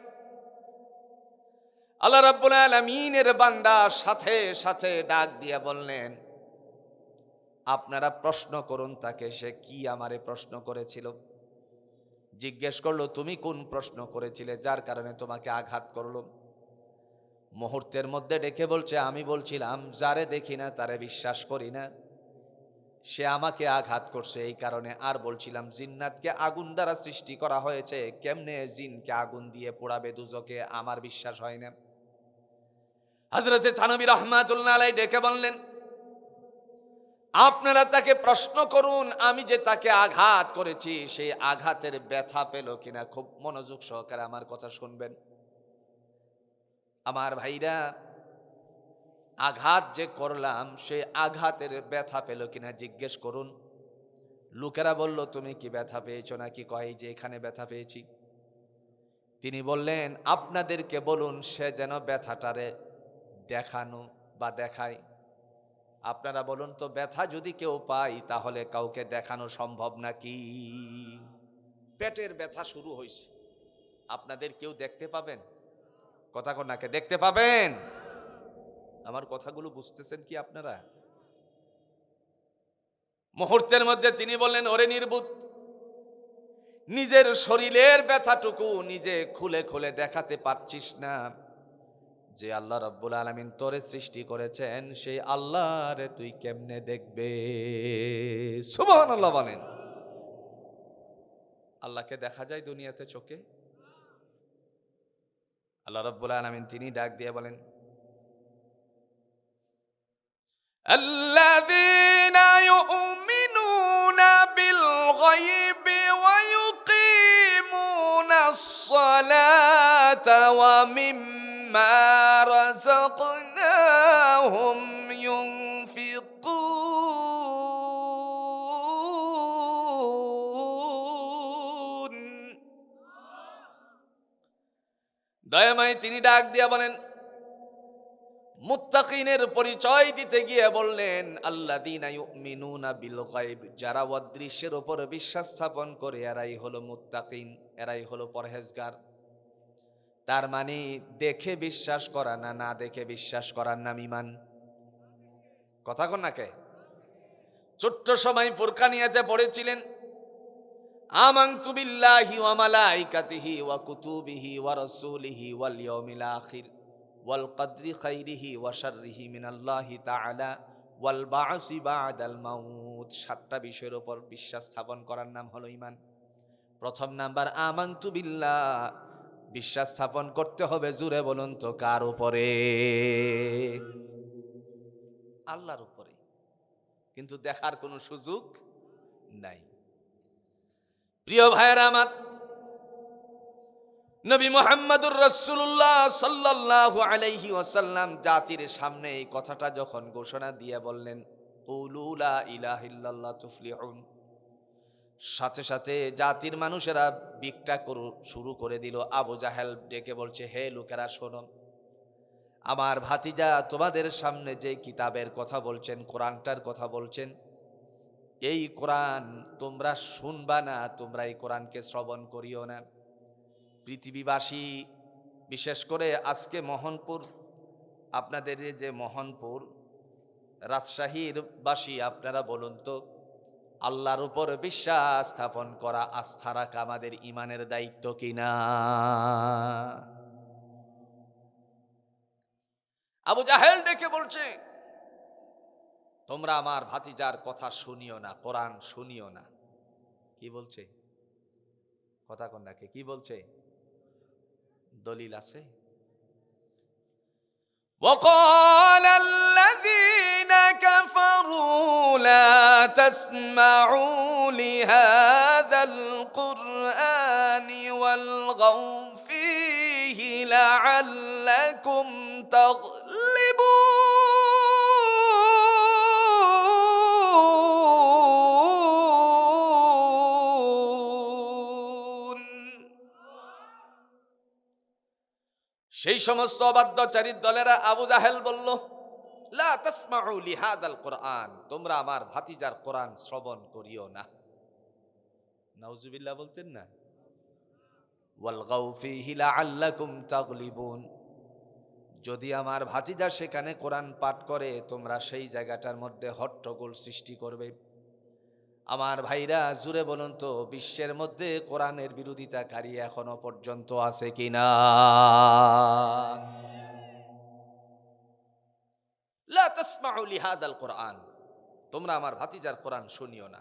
S1: আল্লাহ রাব্বুল আলামিনের বান্দা সাথে সাথে ডাক দিয়ে বললেন, আপনারা প্রশ্ন করুন তাকে, সে কি আমারে প্রশ্ন করেছিল। জিজ্ঞেস করলো, তুমি কোন প্রশ্ন করেছিলে যার কারণে তোমাকে আঘাত করলো? মুহূর্তের মধ্যে ডেকে বলছে, আমি বলছিলাম যারে দেখি না তারে বিশ্বাস করি না, সে আমাকে আঘাত করছে এই কারণে। আর বলছিলাম জিন্নাতকে আগুন দ্বারা সৃষ্টি করা হয়েছে, কেমনে জিনকে আগুন দিয়ে পোড়াবে দুজকে, আমার বিশ্বাস হয় না। হযরতে থানবী রহমাতুল্লাহ আলাইহি ডেকে বললেন, আপনারা তাকে প্রশ্ন করুন, আমি যে তাকে আঘাত করেছি সেই আঘাতের ব্যথা পেল কিনা। খুব মনোযোগ সহকারে আমার কথা শুনবেন আমার ভাইরা। আঘাত যে করলাম সেই আঘাতের ব্যথা পেল কিনা জিজ্ঞেস করুন। লোকেরা বলল, তুমি কি ব্যথা পেয়েছো নাকি? কয় যে এখানে ব্যথা পেয়েছি। তিনি বললেন, আপনাদেরকে বলুন সে যেন ব্যথাটারে দেখানো বা দেখায়। আপনারা বলুন তো, ব্যথা যদি কেউ পায় তাহলে কাউকে দেখানো সম্ভব নাকি? পেটের ব্যথা শুরু হয়েছে, আপনাদের কেউ দেখতে পাবেন? কথা কন্যাকে দেখতে পাবেন? আমার কথাগুলো বুঝতেছেন কি আপনারা? মুহূর্তের মধ্যে তিনি বললেন, ওরে নির্বুদ্ধ, নিজের শরীরের ব্যথাটুকু নিজে খুলে খুলে দেখাতে পারছিস না? যে আল্লাহ রাব্বুল আলামিন তোরে সৃষ্টি করেছেন সেই আল্লাহরে তুই কেমনে দেখবে? সুবহানাল্লাহ বলেন। আল্লাহকে দেখা যায় দুনিয়াতে চোখে? আল্লাহ রাব্বুল আলামিন তিনি ডাক দিয়ে বলেন, আল্লাযীনা ইউমিনুনা বিল গায়বি ওয়া ইউকিমুনাস সালাতা ওয়া মিম্মা রাযাকনাহুম ইউনফিকুন। দয়াময় তিনি ডাক দিয়া বলেন, মুত্তাকিনের পরিচয় দিতে গিয়ে বললেন, আল্লাযীনা ইউমিনুনা বিল গায়ব, যারা অদৃশ্যের উপর বিশ্বাস স্থাপন করে এরাই হলো মুত্তাকিন, এরাই হলো পরহেজগার। তার মানে দেখে বিশ্বাস করা না, না দেখে বিশ্বাস করার নাম ঈমান। কথা কন না কে? ছোট্ট সময় ফুরকানিয়াতে পড়েছিলেন, আমানতু বিল্লাহি ওয়া মালাইকাতিহি ওয়া কুতুবিহি ওয়া রাসূলিহি ওয়াল ইয়াউমিল আখির ওয়াল কদরি খাইরিহি ওয়া শাররিহি মিনাল্লাহি তাআলা ওয়াল বা'সি বা'দাল মাউত। 7টা বিষয়ের উপর বিশ্বাস স্থাপন করার নাম হলো ঈমান। প্রথম নাম্বার আমানতু বিল্লাহ, বিশ্বাস স্থাপন করতে হবে, জুড়ে বলুন তো কার উপরে? আল্লাহর উপরে। কিন্তু দেখার কোনো সুযোগ নাই। প্রিয় ভাইয়েরা আমার, নবী মুহাম্মদুর রাসূলুল্লাহ সাল্লাল্লাহু আলাইহি ওয়াসাল্লাম জাতির সামনে এই কথাটা যখন ঘোষণা দিয়ে বললেন, কুলু লা ইলাহা ইল্লাল্লাহ তুফলিহুন, সাথে সাথে জাতির মানুষেরা বিকটা শুরু করে দিল। আবু জাহেল ডেকে বলছে, হে লোকেরা শোনো, আমার ভাতিজা তোমাদের সামনে যে কিতাবের কথা বলছেন, কোরআনটার কথা বলছেন, এই কোরআন তোমরা শুনবা না, তোমরা এই কোরআনকে শ্রবণ করিও না। পৃথিবীবাসী, বিশেষ করে আজকে মোহনপুর, আপনাদের এই যে মোহনপুর রাজশাহীর বাসী, আপনারা বলুন তো, আল্লাহর উপর বিশ্বাস স্থাপন করা, আস্থা রাখা আমাদের ইমানের দায়িত্ব কিনা? আবু জাহেল ডেকে বলছে, তোমরা আমার ভাতিজার কথা শুনিও না, কোরআন শুনিও না। কি বলছে? কথা কন্যাকে কি বলছে? দলিল আছে? وقال الذين كفروا لا تسمعوا لهذا القرآن والغوا فيه لعلكم تغلبون। সেই সমস্ত অবাধ্যচারীর দলেরা আবু জাহেল বলল, লা তাসমাউ লিহাদাল কোরআন, তোমরা আমার ভাতিজার কোরআন শ্রবণ করিও না। নাউজুবিল্লাহ বলতেন না? ওয়ালগাউ ফীহি লাআল্লাকুম তাগলিবুন, যদি আমার ভাতিজা সেখানে কোরআন পাঠ করে তোমরা সেই জায়গাটার মধ্যে হট্টগোল সৃষ্টি করবে। আমার ভাইরা জুড়ে বলুন তো, বিশ্বের মধ্যে কোরআনের বিরোধিতাকারী এখনো পর্যন্ত আছে কিনা? লা তাসমাউ লিহাদাল কোরআন, তোমরা আমার ভাতিজার কোরআন শুনিও না।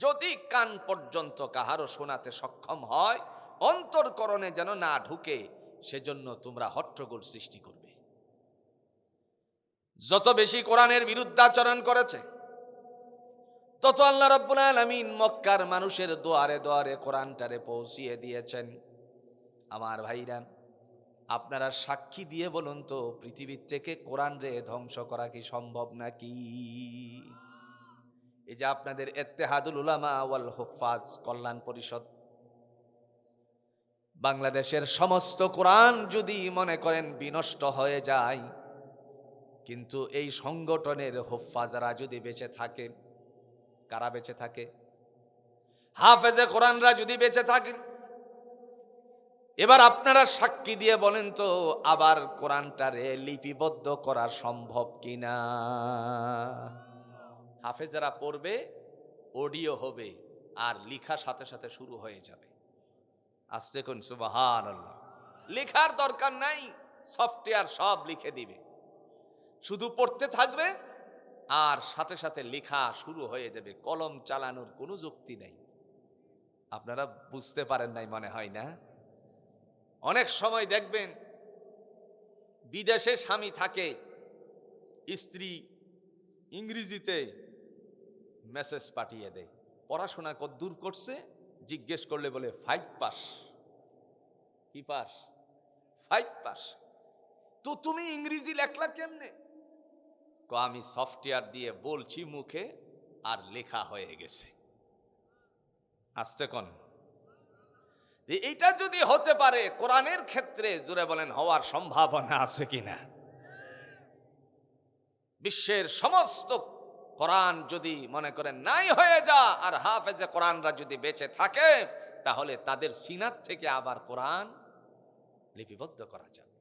S1: যদি কান পর্যন্ত কাহারও শোনাতে সক্ষম হয়, অন্তরকরণে যেন না ঢুকে, সেজন্য তোমরা হট্টগোল সৃষ্টি করবে। যত বেশি কোরআনের বিরুদ্ধাচরণ করেছে, তত আল্লাহ রাব্বুল আলামিন মক্কার মানুষের দুয়ারে দুয়ারে কোরআনটারে পৌঁছিয়ে দিয়েছেন। আমার ভাইরা, আপনারা সাক্ষী দিয়ে বলুন তো, পৃথিবীর থেকে কোরআন রে ধ্বংস করা কি সম্ভব নাকি? এই যে আপনাদের ইত্তেহাদুল উলামা ওয়াল হুফাজ কল্যাণ পরিষদ, বাংলাদেশের সমস্ত কোরআন যদি মনে করেন বিনষ্ট হয়ে যায়, কিন্তু এই সংগঠনের হুফাজরা যদি বেঁচে থাকে, কারা বেঁচে থাকে? হাফেজে কোরআনরা যদি বেঁচে থাকেন, এবার আপনারা সাক্ষী দিয়ে বলেন তো, আবার কোরআনটারে লিপিবদ্ধ করা সম্ভব কিনা? হাফেজরা পড়বে, অডিও হবে, আর লিখা সাথে সাথে শুরু হয়ে যাবে। আসতে কোন সুবহানাল্লাহ। লেখার দরকার নাই, সফটওয়্যার সব লিখে দিবে, শুধু পড়তে থাকবে আর সাথে সাথে লেখা শুরু হয়ে যাবে। কলম চালানোর কোনো যুক্তি নেই। আপনারা বুঝতে পারেন নাই মনে হয় না? অনেক সময় দেখবেন বিদেশে স্বামী থাকে, স্ত্রী ইংরেজিতে মেসেজ পাঠিয়ে দেয়, পড়াশোনা কতদূর করছে জিজ্ঞেস করলে বলে 5 পাস। কি পাস? 5 পাস। তো তুমি ইংরেজি লেখলা কেমনে? আমি সফটওয়্যার দিয়ে বলছি মুখে, আর লেখা হয়ে গেছে। আসতে কোন, এইটা যদি হতে পারে কোরআনের ক্ষেত্রে, জোরে বলেন হওয়ার সম্ভাবনা আছে কিনা? বিশ্বের সমস্ত কোরআন যদি মনে করেন নাই হয়ে যা, আর হাফেজে কোরআনরা যদি বেঁচে থাকে, তাহলে তাদের সিনাত থেকে আবার কোরআন লিপিবদ্ধ করা যাবে।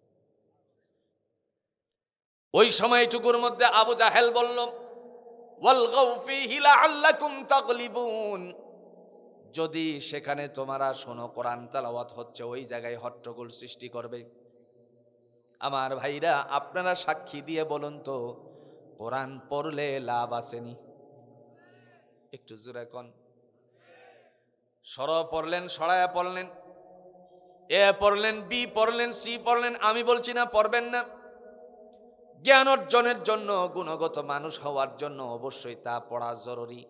S1: ওই সময়টুকুর মধ্যে আবু জাহেল বলল, ওয়ালগাউ ফীহি লাআল্লাকুম তাগলিবুন, যদি সেখানে তোমরা শোনো কোরআন তেলাওয়াত হচ্ছে, ওই জায়গায় হট্টগোল সৃষ্টি করবে। আমার ভাইরা, আপনারা সাক্ষী দিয়ে বলুন তো, কোরআন পড়লে লাভ আসেনি? একটু জোরে কোন। সর পড়লেন, সরায়া পড়লেন, এ পড়লেন, বি পড়লেন, সি পড়লেন, আমি বলছি না পড়বেন না। জ্ঞান অর্জনের জন্য, গুণগত মানুষ হওয়ার জন্য অবশ্যই তা পড়া জরুরি।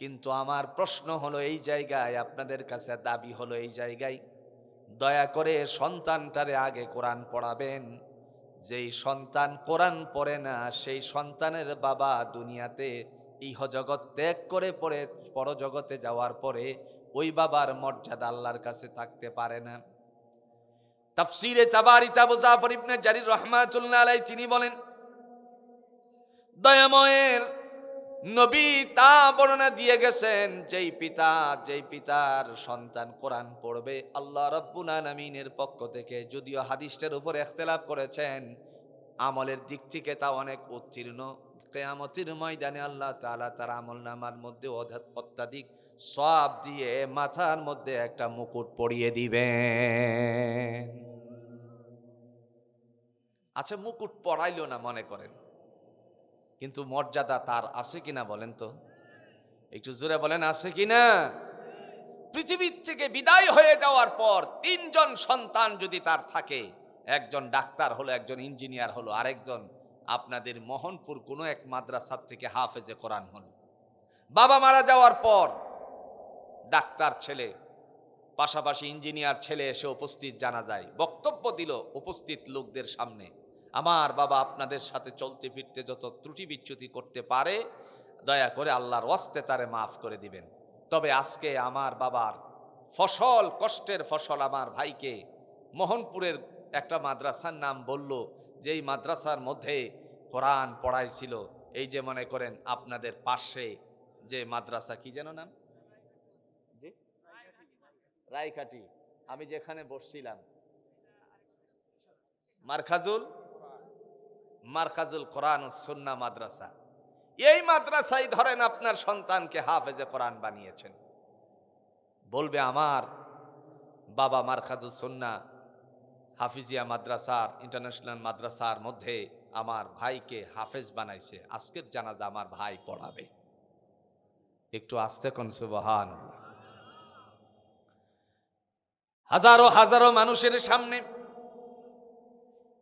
S1: কিন্তু আমার প্রশ্ন হলো এই জায়গায়, আপনাদের কাছে দাবি হলো এই জায়গায়, দয়া করে সন্তানটারে আগে কোরআন পড়াবেন। যেই সন্তান কোরআন পড়ে না, সেই সন্তানের বাবা দুনিয়াতে ইহজগৎ ত্যাগ করে পড়ে পরজগতে যাওয়ার পরে ওই বাবার মর্যাদা আল্লাহর কাছে থাকতে পারে না। তাফসিরে তাবারিতে আবু জাফর ইবনে জারির রাহমাতুল্লাহ আলাইহি তিনি বলেন, দয়াময়ের নবী তা বর্ণনা দিয়ে গেছেন, যেই পিতার সন্তান কোরআন পড়বে আল্লাহ রাব্বুল আলামিনের পক্ষ থেকে, যদিও হাদিসটার উপর ইখতিলাফ করেছেন, আমলের দিক থেকে তা অনেক উত্তীর্ণ, কিয়ামতের ময়দানে আল্লাহ তাআলা তার আমলনামার মধ্যে অত্যাধিক সওয়াব দিয়ে মাথার মধ্যে একটা মুকুট পরিয়ে দিবেন। আচ্ছা, মুকুট পরাইলো না মনে করেন, কিন্তু মর্যাদা তার আছে কিনা বলেন তো, একটু জোরে বলেন আছে কিনা? পৃথিবীর থেকে বিদায় হয়ে যাওয়ার পর 3 জন সন্তান যদি তার থাকে, একজন ডাক্তার হলো, একজন ইঞ্জিনিয়ার হলো, আরেকজন আপনাদের মোহনপুর কোনো এক মাদ্রাসা থেকে হাফেজে কোরআন হলো। বাবা মারা যাওয়ার পর ডাক্তার ছেলে পাশাপাশি ইঞ্জিনিয়ার ছেলে এসে উপস্থিত, জানা যায় বক্তব্য দিল উপস্থিত লোকদের সামনে, আমার বাবা আপনাদের সাথে চলতে ফিরতে যত ত্রুটি বিচ্যুতি করতে পারে দয়া করে আল্লাহর ওয়াস্তে তারে মাফ করে দিবেন। তবে আজকে আমার বাবার ফসল, কষ্টের ফসল আমার ভাইকে মোহনপুরের একটা মাদ্রাসার নাম বলল, যেই মাদ্রাসার মধ্যে কোরআন পড়াইছিল। এই যে মনে করেন আপনাদের পাশে যে মাদ্রাসা, কি যেন নাম, জি রায়ঘাটি, আমি যেখানে বসছিলাম, মারকাজুল কোরআন ও সুন্নাহ মাদ্রাসা, এই মাদ্রাসায় ধরেন আপনার সন্তানকে হাফেজে কোরআন বানিয়েছেন। বলবে আমার বাবা মারকাজুল সুন্নাহ হাফিজিয়া মাদ্রাসার, ইন্টারন্যাশনাল মাদ্রাসার মধ্যে আমার ভাইকে হাফেজ বানাইছে, আজকের জানাজা আমার ভাই পড়াবে। একটু আস্তে কোন সুবহানাল্লাহ। হাজারো হাজারো মানুষের সামনে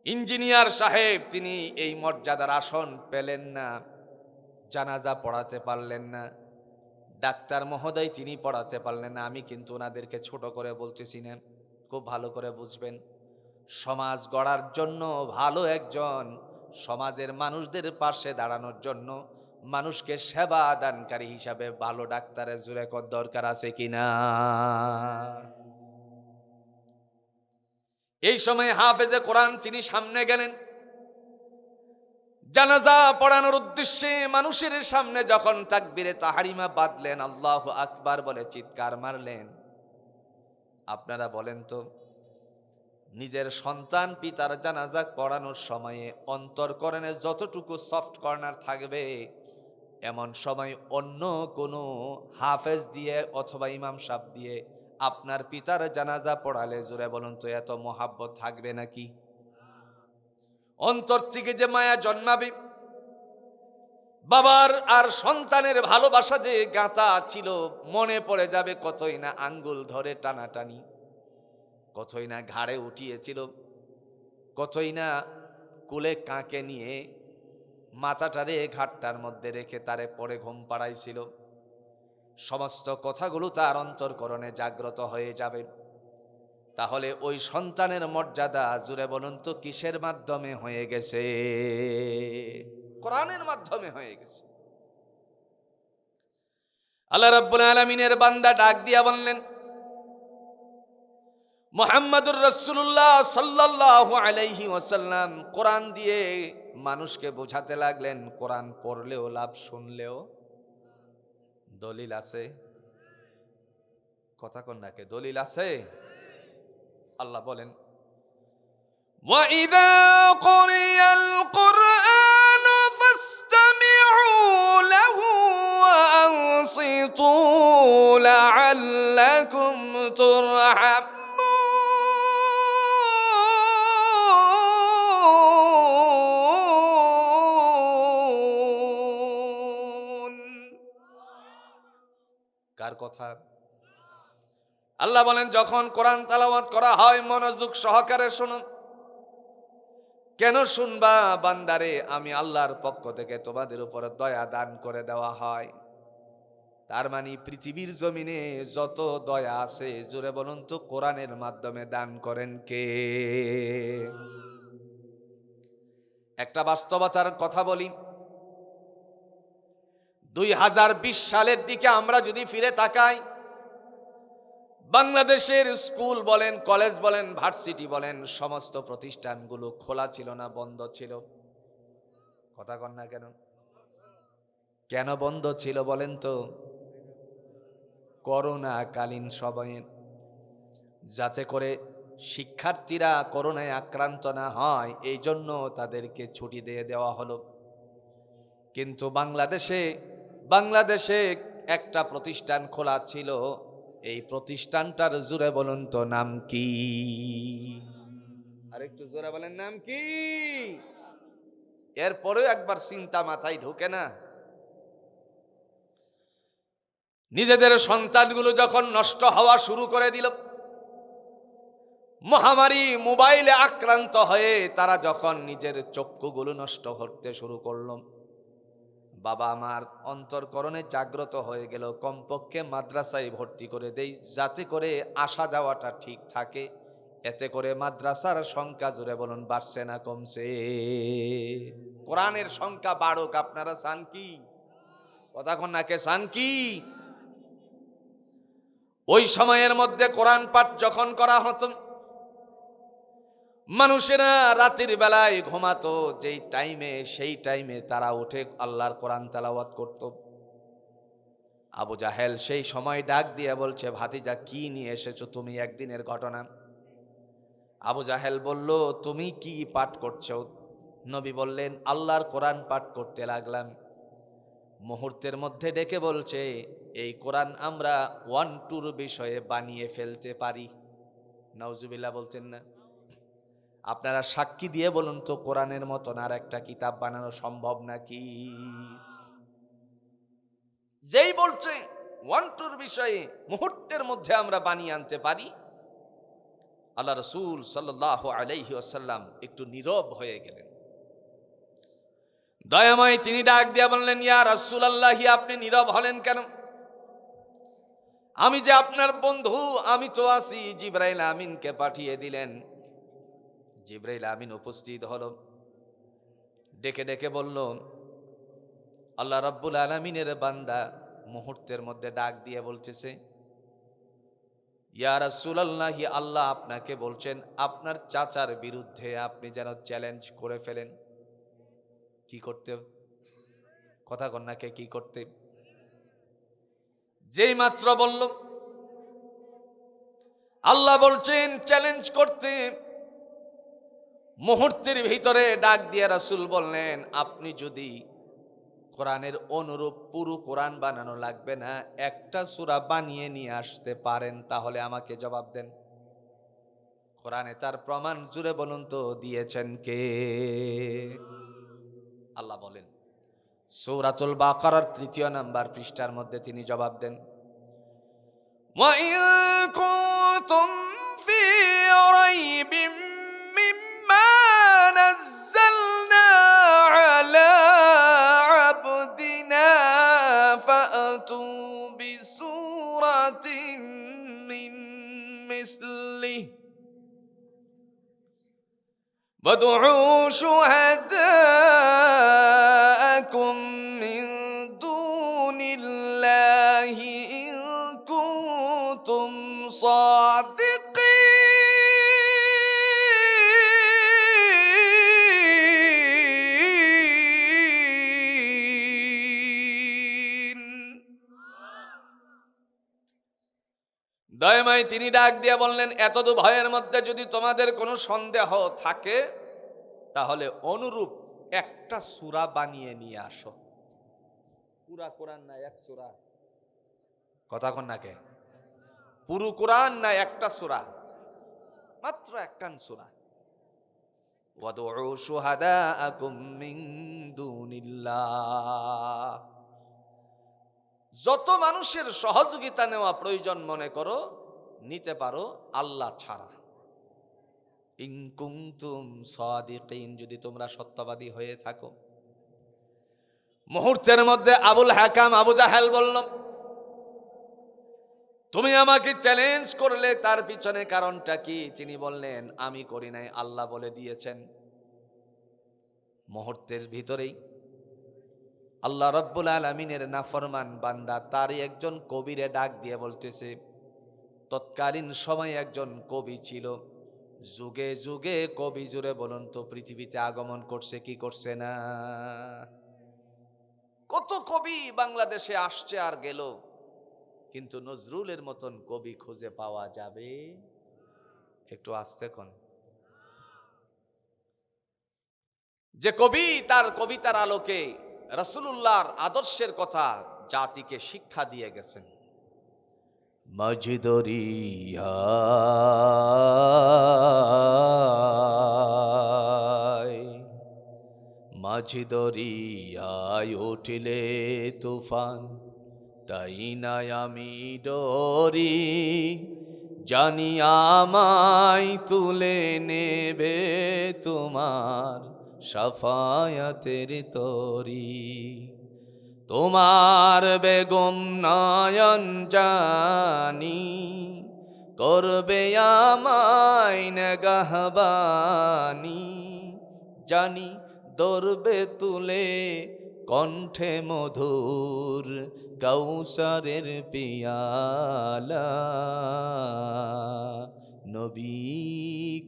S1: ইঞ্জিনিয়ার সাহেব তিনি এই মর্যাদার আসন পেলেন না, জানাজা পড়াতে পারলেন না, ডাক্তার মহোদয় তিনি পড়াতে পারলেন না। আমি কিন্তু ওনাদেরকে ছোট করে বলতেছি না, খুব ভালো করে বুঝবেন। সমাজ গড়ার জন্য, ভালো একজন সমাজের মানুষদের পাশে দাঁড়ানোর জন্য, মানুষকে সেবা দানকারী হিসাবে ভালো ডাক্তারের জোরে কর দরকার আছে কিনা? এই সময় হাফেজে কোরআন তিনি সামনে গেলেন, জানাজা পড়ানোর উদ্দেশ্যে মানুষের সামনে যখন তাকবীরে তাহরিমা বাঁধলেন, আল্লাহু আকবার বলে চিৎকার মারলেন। আপনারা বলেন তো, নিজের সন্তান পিতার জানাজা পড়ানোর সময়ে অন্তরকরণে যতটুকু সফট কর্নার থাকবে, এমন সময় অন্য কোনো হাফেজ দিয়ে অথবা ইমাম সাহেব দিয়ে আপনার পিতার জানাজা পড়ালে জোরে বলুন তো এত মোহাব্বত থাকবে নাকি? অন্তর থেকে যে মায়া জন্মাবে, বাবার আর সন্তানের ভালোবাসা যে গাঁথা ছিল, মনে পড়ে যাবে কতই না আঙ্গুল ধরে টানাটানি, কতই না ঘাড়ে উঠিয়েছিল, কতই না কোলে কাঁকে নিয়ে মাথাটারে ঘাটটার মধ্যে রেখে তারে পরে ঘুম পাড়াইছিল। সমস্ত কথাগুলো তার অন্তরকরণে জাগ্রত হয়ে যাবে। তাহলে ওই সন্তানের মর্যাদা জুড়ে বলুন তো কিসের মাধ্যমে হয়ে গেছে? কোরআনের মাধ্যমে হয়ে গেছে। আল্লাহ রাব্বুল আলামিনের বান্দা ডাক দিয়া বললেন, মুহাম্মাদুর রাসূলুল্লাহ সাল্লাল্লাহু আলাইহি ওয়াসাল্লাম কোরআন দিয়ে মানুষকে বোঝাতে লাগলেন, কোরআন পড়লেও লাভ, শুনলেও দলিল আছে। কথা কোন নাকে দলিল আছে? আল্লাহ বলেন, ওয়া ইযা কুরিয়াল কুরআনু ফাসতামিউ লাহু ওয়া আনসিতু লাআল্লাকুম তুরহাম। কার কথা? আল্লাহ বলেন, যখন কোরআন তেলাওয়াত করা হয় মনোযোগ সহকারে শুনুন। কেন শুনবা? বান্দারে, আমি আল্লাহর পক্ষ থেকে তোমাদের উপরে দয়া দান করে দেওয়া হয়। তার মানে পৃথিবীর জমিনে যত দয়া আছে, জোরে বলুন তো কোরআনের মাধ্যমে দান করেন কে? একটা বাস্তবতার কথা বলি, 2020 সালের দিকে আমরা যদি ফিরে তাকাই, বাংলাদেশের স্কুল বলেন, কলেজ বলেন, ভার্সিটি বলেন, সমস্ত প্রতিষ্ঠানগুলো খোলা ছিল না বন্ধ ছিল? কথা কন না কেন? কেন বন্ধ ছিল বলেন তো? করোনাকালীন সময়ে, যাতে করে শিক্ষার্থীরা করোনায় আক্রান্ত না হয় এই জন্য তাদেরকে ছুটি দিয়ে দেওয়া হলো। কিন্তু বাংলাদেশে একটা প্রতিষ্ঠান খোলা ছিল। এই প্রতিষ্ঠানটার জোরে বলুন তো নাম কি? আরেকটু জোরে বলেন, নাম কি? এরপরেও একবার চিন্তা মাথায় ঢোকে না? নিজেদের সন্তানগুলো যখন নষ্ট হওয়া শুরু করে দিল, মহামারী মোবাইলে আক্রান্ত হয়ে তারা যখন নিজের চক্ষুগুলো নষ্ট করতে শুরু করল, বাবা আমার অন্তরকরণে জাগ্রত হয়ে গেল, কমপক্ষে মাদ্রাসায় ভর্তি করে দেই যাতে করে আসা যাওয়াটা ঠিক থাকে। এতে করে মাদ্রাসার সংখ্যা, জোরে বলুন, বাড়ছে না কমছে? কোরআনের সংখ্যা বাড়ুক, আপনারা চান কি? কথা কন না, কে চান কি? ওই সময়ের মধ্যে কোরআন পাঠ যখন করা হতো, মানুষেরা রাতের বেলায় ঘুমাতো যেই টাইমে, সেই টাইমে তারা উঠে আল্লাহর কোরআন তেলাওয়াত করত। আবু জাহেল সেই সময় ডাক দিয়ে বলছে, ভাতিজা কি নিয়ে এসেছো তুমি? একদিনের ঘটনা। আবু জাহেল বলল, তুমি কি পাঠ করছো? নবী বললেন, আল্লাহর কোরআন পাঠ করতে লাগলাম। মুহূর্তের মধ্যে ডেকে বলছে, এই কোরআন আমরা 1-2 বিষয়ে বানিয়ে ফেলতে পারি। নাউজুবিল্লাহ বলতেন না? আপনারা সাক্ষী দিয়ে বলুন তো, কোরআনের মতন আর একটা কিতাব বানানো সম্ভব নাকি? যেই বলছে 1-2 বিষয়ে মুহূর্তের মধ্যে আমরা বানিয়ে আনতে পারি, আল্লাহ রাসূল সাল্লাল্লাহু আলাইহি ওয়াসাল্লাম একটু নীরব হয়ে গেলেন। দয়াময় তিনি ডাক দিয়ে বললেন, ইয়া রাসূলুল্লাহ, আপনি নীরব হলেন কেন? আমি যে আপনার বন্ধু, আমি তো আছি। জিবরাইল আমিনকে পাঠিয়ে দিলেন। জিবরাইল আমিন উপস্থিত হলো, ডেকে ডেকে বলল, আল্লাহ রাব্বুল আলামিনের বান্দা মুহূর্তের মধ্যে ডাক দিয়ে বলতেছে, ইয়া রাসূলুল্লাহ, আল্লাহ আপনাকে বলছেন আপনার চাচার বিরুদ্ধে আপনি যেন চ্যালেঞ্জ করে ফেলেন। কি করতে? কথা কন্যাকে কি করতে? যেই মাত্র বলল, আল্লাহ বলছেন চ্যালেঞ্জ করতে, মুহূর্তের ভিতরে ডাক দিয়ে রাসূল বললেন, আপনি যদি কোরআনের অনুরূপ পুরো কোরআন বানানো লাগবে না, একটা সূরা বানিয়ে নিয়ে আসতে পারেন তাহলে আমাকে জবাব দেন। কোরআনে তার প্রমাণ, জুড়ে বলুন তো, দিয়েছেন কে? আল্লাহ বলেন, সূরাতুল বাকারার 3 নম্বর পৃষ্ঠার মধ্যে তিনি জবাব দেন, ওয়া ইন কুনতুম ফি রাইবিম মিম্মা নাযালনা আলা আবদিনা ফাতু বিসূরাতিন মিন মিসলিহি وادعوا شهداءكم من دون الله إن كنتم صادقين। দয়াময় তিনি ডাক দিয়ে বললেন, এতদু ভয়ের মধ্যে যদি তোমাদের কোনো সন্দেহ থাকে তাহলে অনুরূপ একটা সূরা বানিয়ে নিয়ে আসো। পুরা কোরআন না এক সূরা? কথা কন না কে? পুরো কোরআন না একটা সূরা? মাত্র একখান সূরা। ওয়াদউ শুহাদাআকুম মিন দুনিল্লাহ। যত মানুষের সহযোগিতা নেওয়া প্রয়োজন মনে করো, নিতে পারো আল্লাহ ছাড়া। ইন কুনতুম সাদিকিন, যদি তোমরা সত্যবাদী হয়ে থাকো। মুহূর্তের মধ্যে আবুল হাকাম আবু জাহেল বলল, তুমি আমাকে চ্যালেঞ্জ করলে, তার পিছনে কারণটা কি? তিনি বললেন, আমি করি নাই, আল্লাহ বলে দিয়েছেন। মুহূর্তের ভিতরেই আল্লাহ রাব্বুল আলামিনের নাফরমান বান্দা তারই একজন কবিরে ডাক দিয়ে বলতেছে, তৎকালীন সময়ে একজন কবি ছিল। যুগে যুগে কবি, জুড়ে বলুন তো পৃথিবীতে আগমন করছে কি করছে না? কত কবি বাংলাদেশে আসছে আর গেল, কিন্তু নজরুলের মতন কবি খুঁজে পাওয়া যাবে? একটু আস্তে কোন, যে কবি তার কবিতার আলোকে রাসূলুল্লাহর আদর্শের কথা জাতিকে শিক্ষা দিয়ে গেছেন। মাঝদরিয়ায় মাঝি দরিয়ায় উঠিলে তুফান, তাই না আমি ডরি, জানি আমায় তুলে নেবে তোমার সাফায়াতের তরি। তোমার বেগম নয়ন জানি, করবে আমায় নেগাহবানি, জানি ধরবে তুলে কণ্ঠে মধুর কাউসারের পিয়ালা। নবী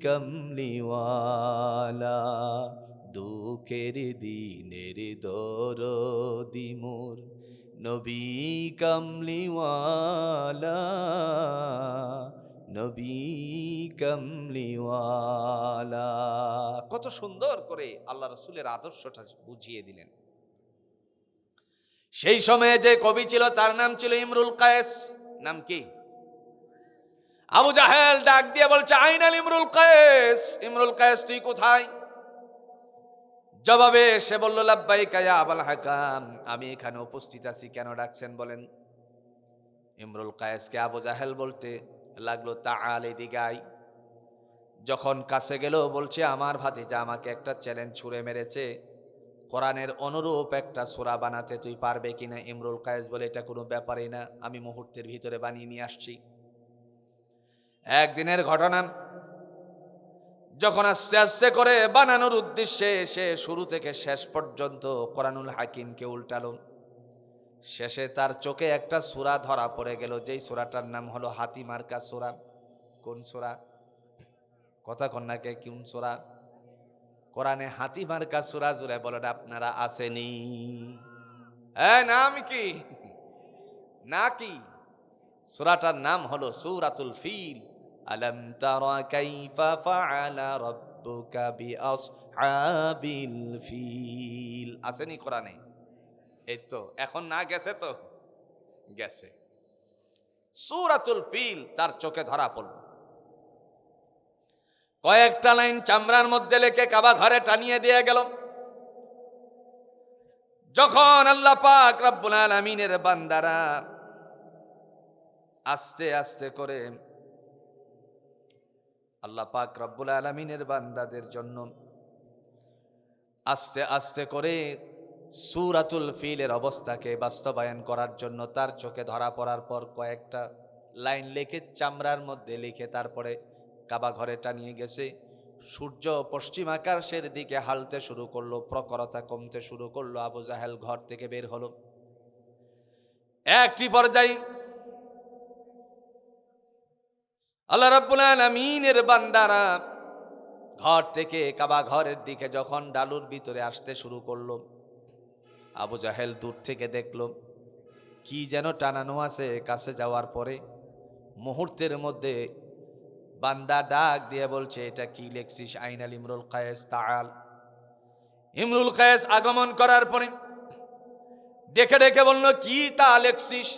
S1: কমলিওয়ালা, দুঃখের দিনের দরদি মোর, নবী কমলিওয়ালা, নবী কমলিওয়ালা। কত সুন্দর করে আল্লাহ রাসূলের আদর্শটা বুঝিয়ে দিলেন। সেই সময়ে যে কবি ছিল তার নাম ছিল ইমরুল কায়েস। নাম কি? আবু জাহেল ডাক দিয়ে বলছে, আইনাল ইমরুল কায়েস, ইমরুল কায়েস তুই কোথায়? জবাবে সে বলল, লাব্বাইকা ইয়া আবুল হাকাম, আমি এখানে উপস্থিত আছি, কেন ডাকছেন বলেন? ইমরুল কায়েসকে আবু জাহেল বলতে লাগলো, তাআল এদিকে আয়। যখন কাছে গেল বলছে, আমার ভাতিজা আমাকে একটা চ্যালেঞ্জ ছুড়ে মেরেছে, কোরআনের অনুরূপ একটা সূরা বানাতে তুই পারবে কিনা? ইমরুল কায়েস বলে, এটা কোনো ব্যাপারই না, আমি মুহূর্তের ভিতরে বানিয়ে নিয়ে আসছি। একদিনের ঘটনা, যখন আস্তে আস্তে করে বানানোর উদ্দেশ্যে সে শুরু থেকে শেষ পর্যন্ত কোরআনুল হাকিমকে উল্টালো, শেষে তার চোখে একটা সূরা ধরা পড়ে গেল, যেই সূরাটার নাম হলো হাতি মার্কা সূরা। কোন সূরা? কথা কন্যাকে, কোন সূরা? কোরআনে হাতি মার্কা সূরা জুড়ে বলেন আপনারা আসেনি? নাম কি? নাকি? সূরাটার নাম হলো সূরাতুল ফিল। আলাম তারা কাইফা ফাআলা রাব্বুকা বিআসহাবিল ফিল। আসেনি কোরআনে? এই তো, এখন না গেছে তো? গেছে। সূরাতুল ফিল তার চোখে ধরা পড়ল। কয়েকটা লাইন চামড়ার মধ্যে লিখে কাবা ঘরে টানিয়ে দিয়ে গেল। যখন আল্লাহ পাক রব্বুল আলামিনের বান্দারা আস্তে আস্তে করে, আল্লাহ পাক রব্বুল আলামিনের বান্দাদের জন্য আস্তে আস্তে করে সূরাতুল ফিলের অবস্থাকে বাস্তবায়ন করার জন্য তার চোখে ধরা পড়ার পর কয়েকটা লাইন লিখে চামড়ার মধ্যে লিখে তারপরে কাবা ঘরে টানিয়ে গেছে। সূর্য পশ্চিম আকাশের দিকে হালতে শুরু করলো, প্রখরতা কমতে শুরু করলো। আবু জাহেল ঘর থেকে বের হলো। একটি পর্যায়ে আল্লাহ রাব্বুল আলামিনের বান্দারা ঘর থেকে কাবা ঘরের দিকে যখন ডালুর ভিতরে আসতে শুরু করলো, আবু জাহেল দূর থেকে দেখলো কি যেন টানানো আছে। কাছে যাওয়ার পরে মুহূর্তের মধ্যে বান্দা ডাক দিয়ে বলছে, এটা কি লেখছিস? আইনাল ইমরুল কায়েস, তাআল। ইমরুল কায়েস আগমন করার পরে ডেকে ডেকে বলল, কি তা লেখছিস?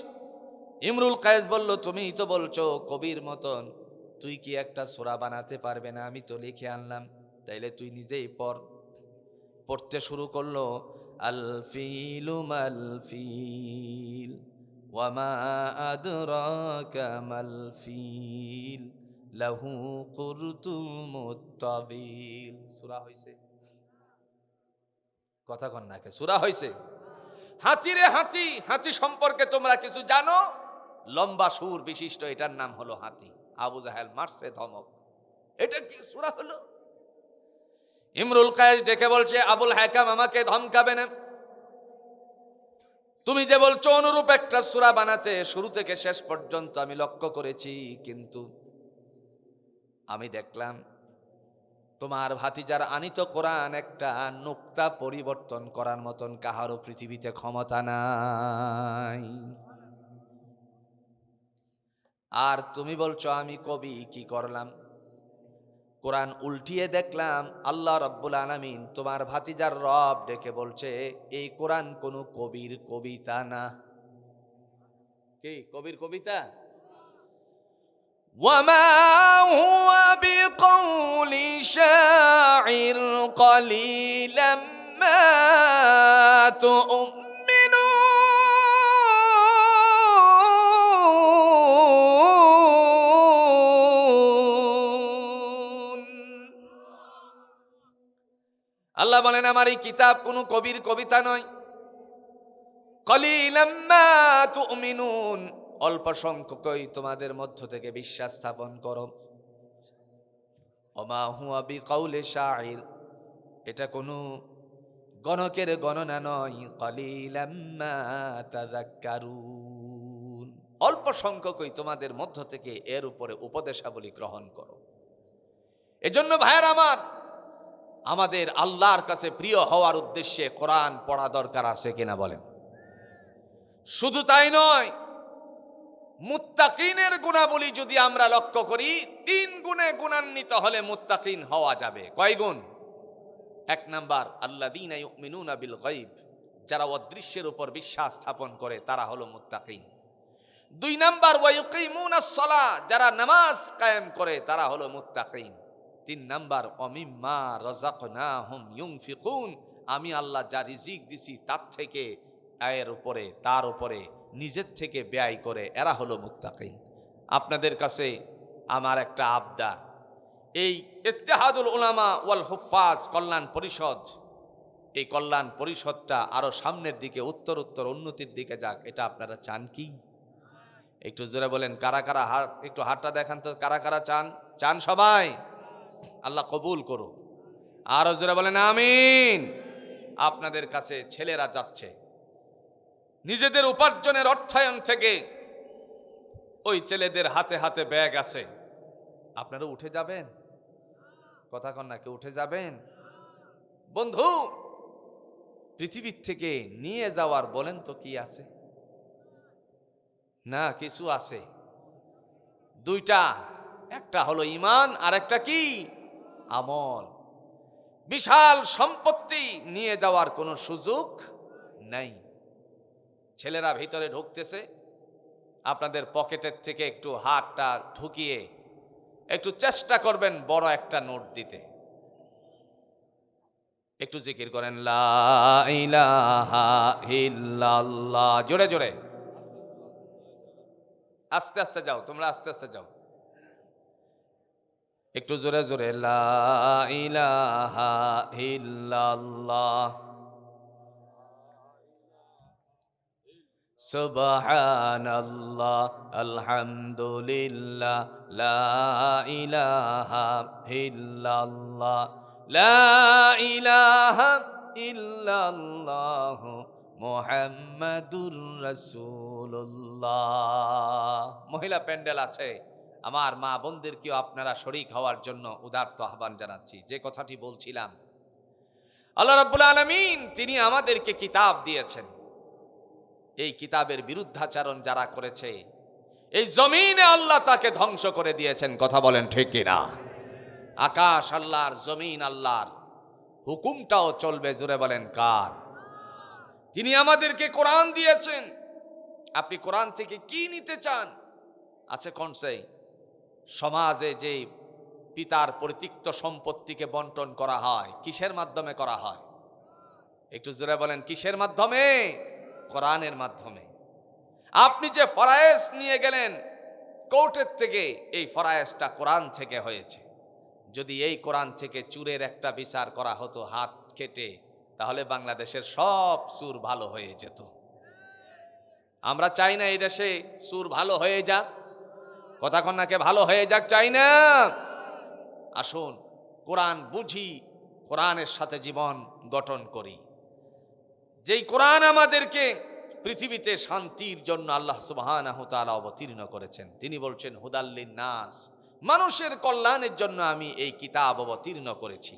S1: ইমরুল কায়েস বলল, তুমিই তো বলছো কবির মতন তুই কি একটা সূরা বানাতে পারবে না? আমি তো লিখে আনলাম, তাইলে তুই নিজেই পড়। পড়তে শুরু করলো, আল ফিলু মাল ফিল ওয়ামা আদরাকা মাল ফিল লাহু কুরতুমুত তাবিল। সূরা হইছে? কথা কন নাকে, সূরা হইছে? হাতি রে হাতি, হাতি সম্পর্কে তোমরা কিছু জানো? লম্বা সুর বিশিষ্ট, এটার নাম হলো হাতি। আবু জাহেল মারছে ধমক, এটা কি সূরা হলো? ইমরুল কায়েস ডেকে বলছে, আবুল হাকাম আমাকে ধমকাবে না। তুমি যে বলছো অনুরূপ একটা সূরা বানাতে, শুরু থেকে শেষ পর্যন্ত আমি লক্ষ্য করেছি, কিন্তু আমি দেখলাম তোমার ভাতিজার আনিত কোরআন একটা নুক্তা পরিবর্তন করার মতন কাহারও পৃথিবীতে ক্ষমতা নাই। আর তুমি বলছো আমি কবি, কি করলাম? কোরআন উল্টিয়ে দেখলাম আল্লাহ রাব্বুল আলামিন তোমার ভাতিজার রব ডেকে বলছে এই কোরআন কোনো কবির কবিতা না। কি কবির কবিতা? ওয়ামা হুয়া বিকাউলি শাইর কলিলাম মা তুমিনুন। আল্লাহ বলেন আমার এই কিতাব কোনো কবির কবিতা নয়। কলিলাম মা তুমিনুন, অল্প সংখ্যকই তোমাদের মধ্য থেকে বিশ্বাস স্থাপন করো। ওমা হুয়া বিকাউলি শাইর, এটা কোনো গণকের গণনা নয়। কলিলাম মা তাযাক্কারুন, অল্প সংখ্যকই তোমাদের মধ্য থেকে এর উপরে উপদেশাবলী গ্রহণ করো। এজন্য ভাইয়ের আমার, আমাদের আল্লাহর কাছে প্রিয় হওয়ার উদ্দেশ্যে কোরআন পড়া দরকার আছে কিনা বলেন? শুধু তাই নয়, মুত্তাকিনের গুণাবলী যদি আমরা লক্ষ্য করি, 3 গুণে গুণান্বিত হলে মুত্তাকিন হওয়া যাবে। কয় গুণ? 1 নাম্বার আল্লাযীনা ইউমিনুনা বিল গায়ব, যারা অদৃশ্যের উপর বিশ্বাস স্থাপন করে তারা হলো মুত্তাকিন। 2 নাম্বার ওয়া ইউকিমুনাস সালাহ, যারা নামাজ কায়েম করে তারা হলো মুত্তাকিন। 3 নাম্বার অমিম্মা রাযাকনাহুম ইউনফিকুন, আমি আল্লাহ যা রিজিক দিছি তার থেকে তার উপরে নিজের থেকে ব্যয় করে, এরা হলো মুত্তাকিন। আপনাদের কাছে আমার একটা আবদার, এই ইত্তেহাদুল উলামা ওয়াল হুফাজ কল্যাণ পরিষদ, এই কল্যাণ পরিষদটা আরো সামনের দিকে উত্তর উন্নতির দিকে যাক, এটা আপনারা চান কি? একটু জোরে বলেন কারা কারা, হাত একটু হাতটা দেখান তো, কারা কারা চান? চান সবাই? আল্লাহ কবুল করুক। আরো জোরে বলেন আমিন। আপনাদের কাছে ছেলেরা যাচ্ছে নিজেদের উপার্জনের অর্থায়ন থেকে, ওই ছেলেদের হাতে হাতে ব্যাগ আছে, আপনারা উঠে যাবেন? কথা কন না, কেউ উঠে যাবেন? বন্ধু, পৃথিবীর থেকে নিয়ে যাওয়ার বলেন তো কি আছে? না, কিছু আছে। 2টা, একটা হলো ঈমান আর একটা কি? আমল। বিশাল সম্পত্তি নিয়ে যাওয়ার কোনো সুযোগ নাই। ছেলেরা ভিতরে ঢুকতেছে, আপনাদের পকেটের থেকে একটু হাতটা ঢুকিয়ে একটু চেষ্টা করবেন বড় একটা নোট দিতে। একটু জিকির করেন লা ইলাহা ইল্লাল্লাহ, জোরে জোরে। আস্তে আস্তে যাও, তোমরা আস্তে আস্তে যাও, একটু জোরে জোরে। লা ইলাহা ইল্লাল্লাহ সুবহানাল্লাহ আলহামদুলিল্লাহ লা ইলাহা ইল্লাল্লাহ লা ইলাহা ইল্লাল্লাহ মুহাম্মাদুর রাসূলুল্লাহ। মহিলা প্যান্ডেল আছে, আমার মা বোনদেরকেও আপনারা শরীক হওয়ার জন্য উদারত আহ্বান জানাচ্ছি। যে কথাটি বলছিলাম, আল্লাহ রাব্বুল আলামিন তিনি আমাদেরকে কিতাব দিয়েছেন, এই কিতাবের বিরুদ্ধাচরণ যারা করেছে এই জমিনে আল্লাহ তাকে ধ্বংস করে দিয়েছেন। কথা বলেন ঠিক কিনা? আকাশ আল্লাহর, জমিন আল্লাহর, হুকুমটাও চলবে, জোরে বলেন কার? তিনি আমাদেরকে কোরআন দিয়েছেন। আপনি কোরআন থেকে কি নিতে চান? আছে কোন সেই সমাজে যে পিতার পরিত্যক্ত সম্পত্তিকে বন্টন করা হয়, কিসের মাধ্যমে করা হয়? একটু জোরে বলেন কিসের মাধ্যমে? কোরআনের মাধ্যমে। আপনি যে ফরায়েজ নিয়ে গেলেন কোর্টের থেকে, এই ফরায়েজটা কোরআন থেকে হয়েছে। যদি এই কোরআন থেকে চুরের একটা বিচার করা হতো হাত কেটে, তাহলে বাংলাদেশের সব সুর ভালো হয়ে যেত। আমরা চাই না এই দেশে সুর ভালো হয়ে যাক, কথা কন্যাকে ভালো হয়ে যাক, চাই না। আসুন কোরআন বুঝি, কোরআনের সাথে জীবন গঠন করি। যেই কোরআন আমাদেরকে পৃথিবীতে শান্তির জন্য আল্লাহ সুবহানাহু ওয়া তাআলা অবতীর্ণ করেছেন। তিনি বলছেন হুদাল্লিন নাস, মানুষের কল্যাণের জন্য আমি এই কিতাব অবতীর্ণ করেছি।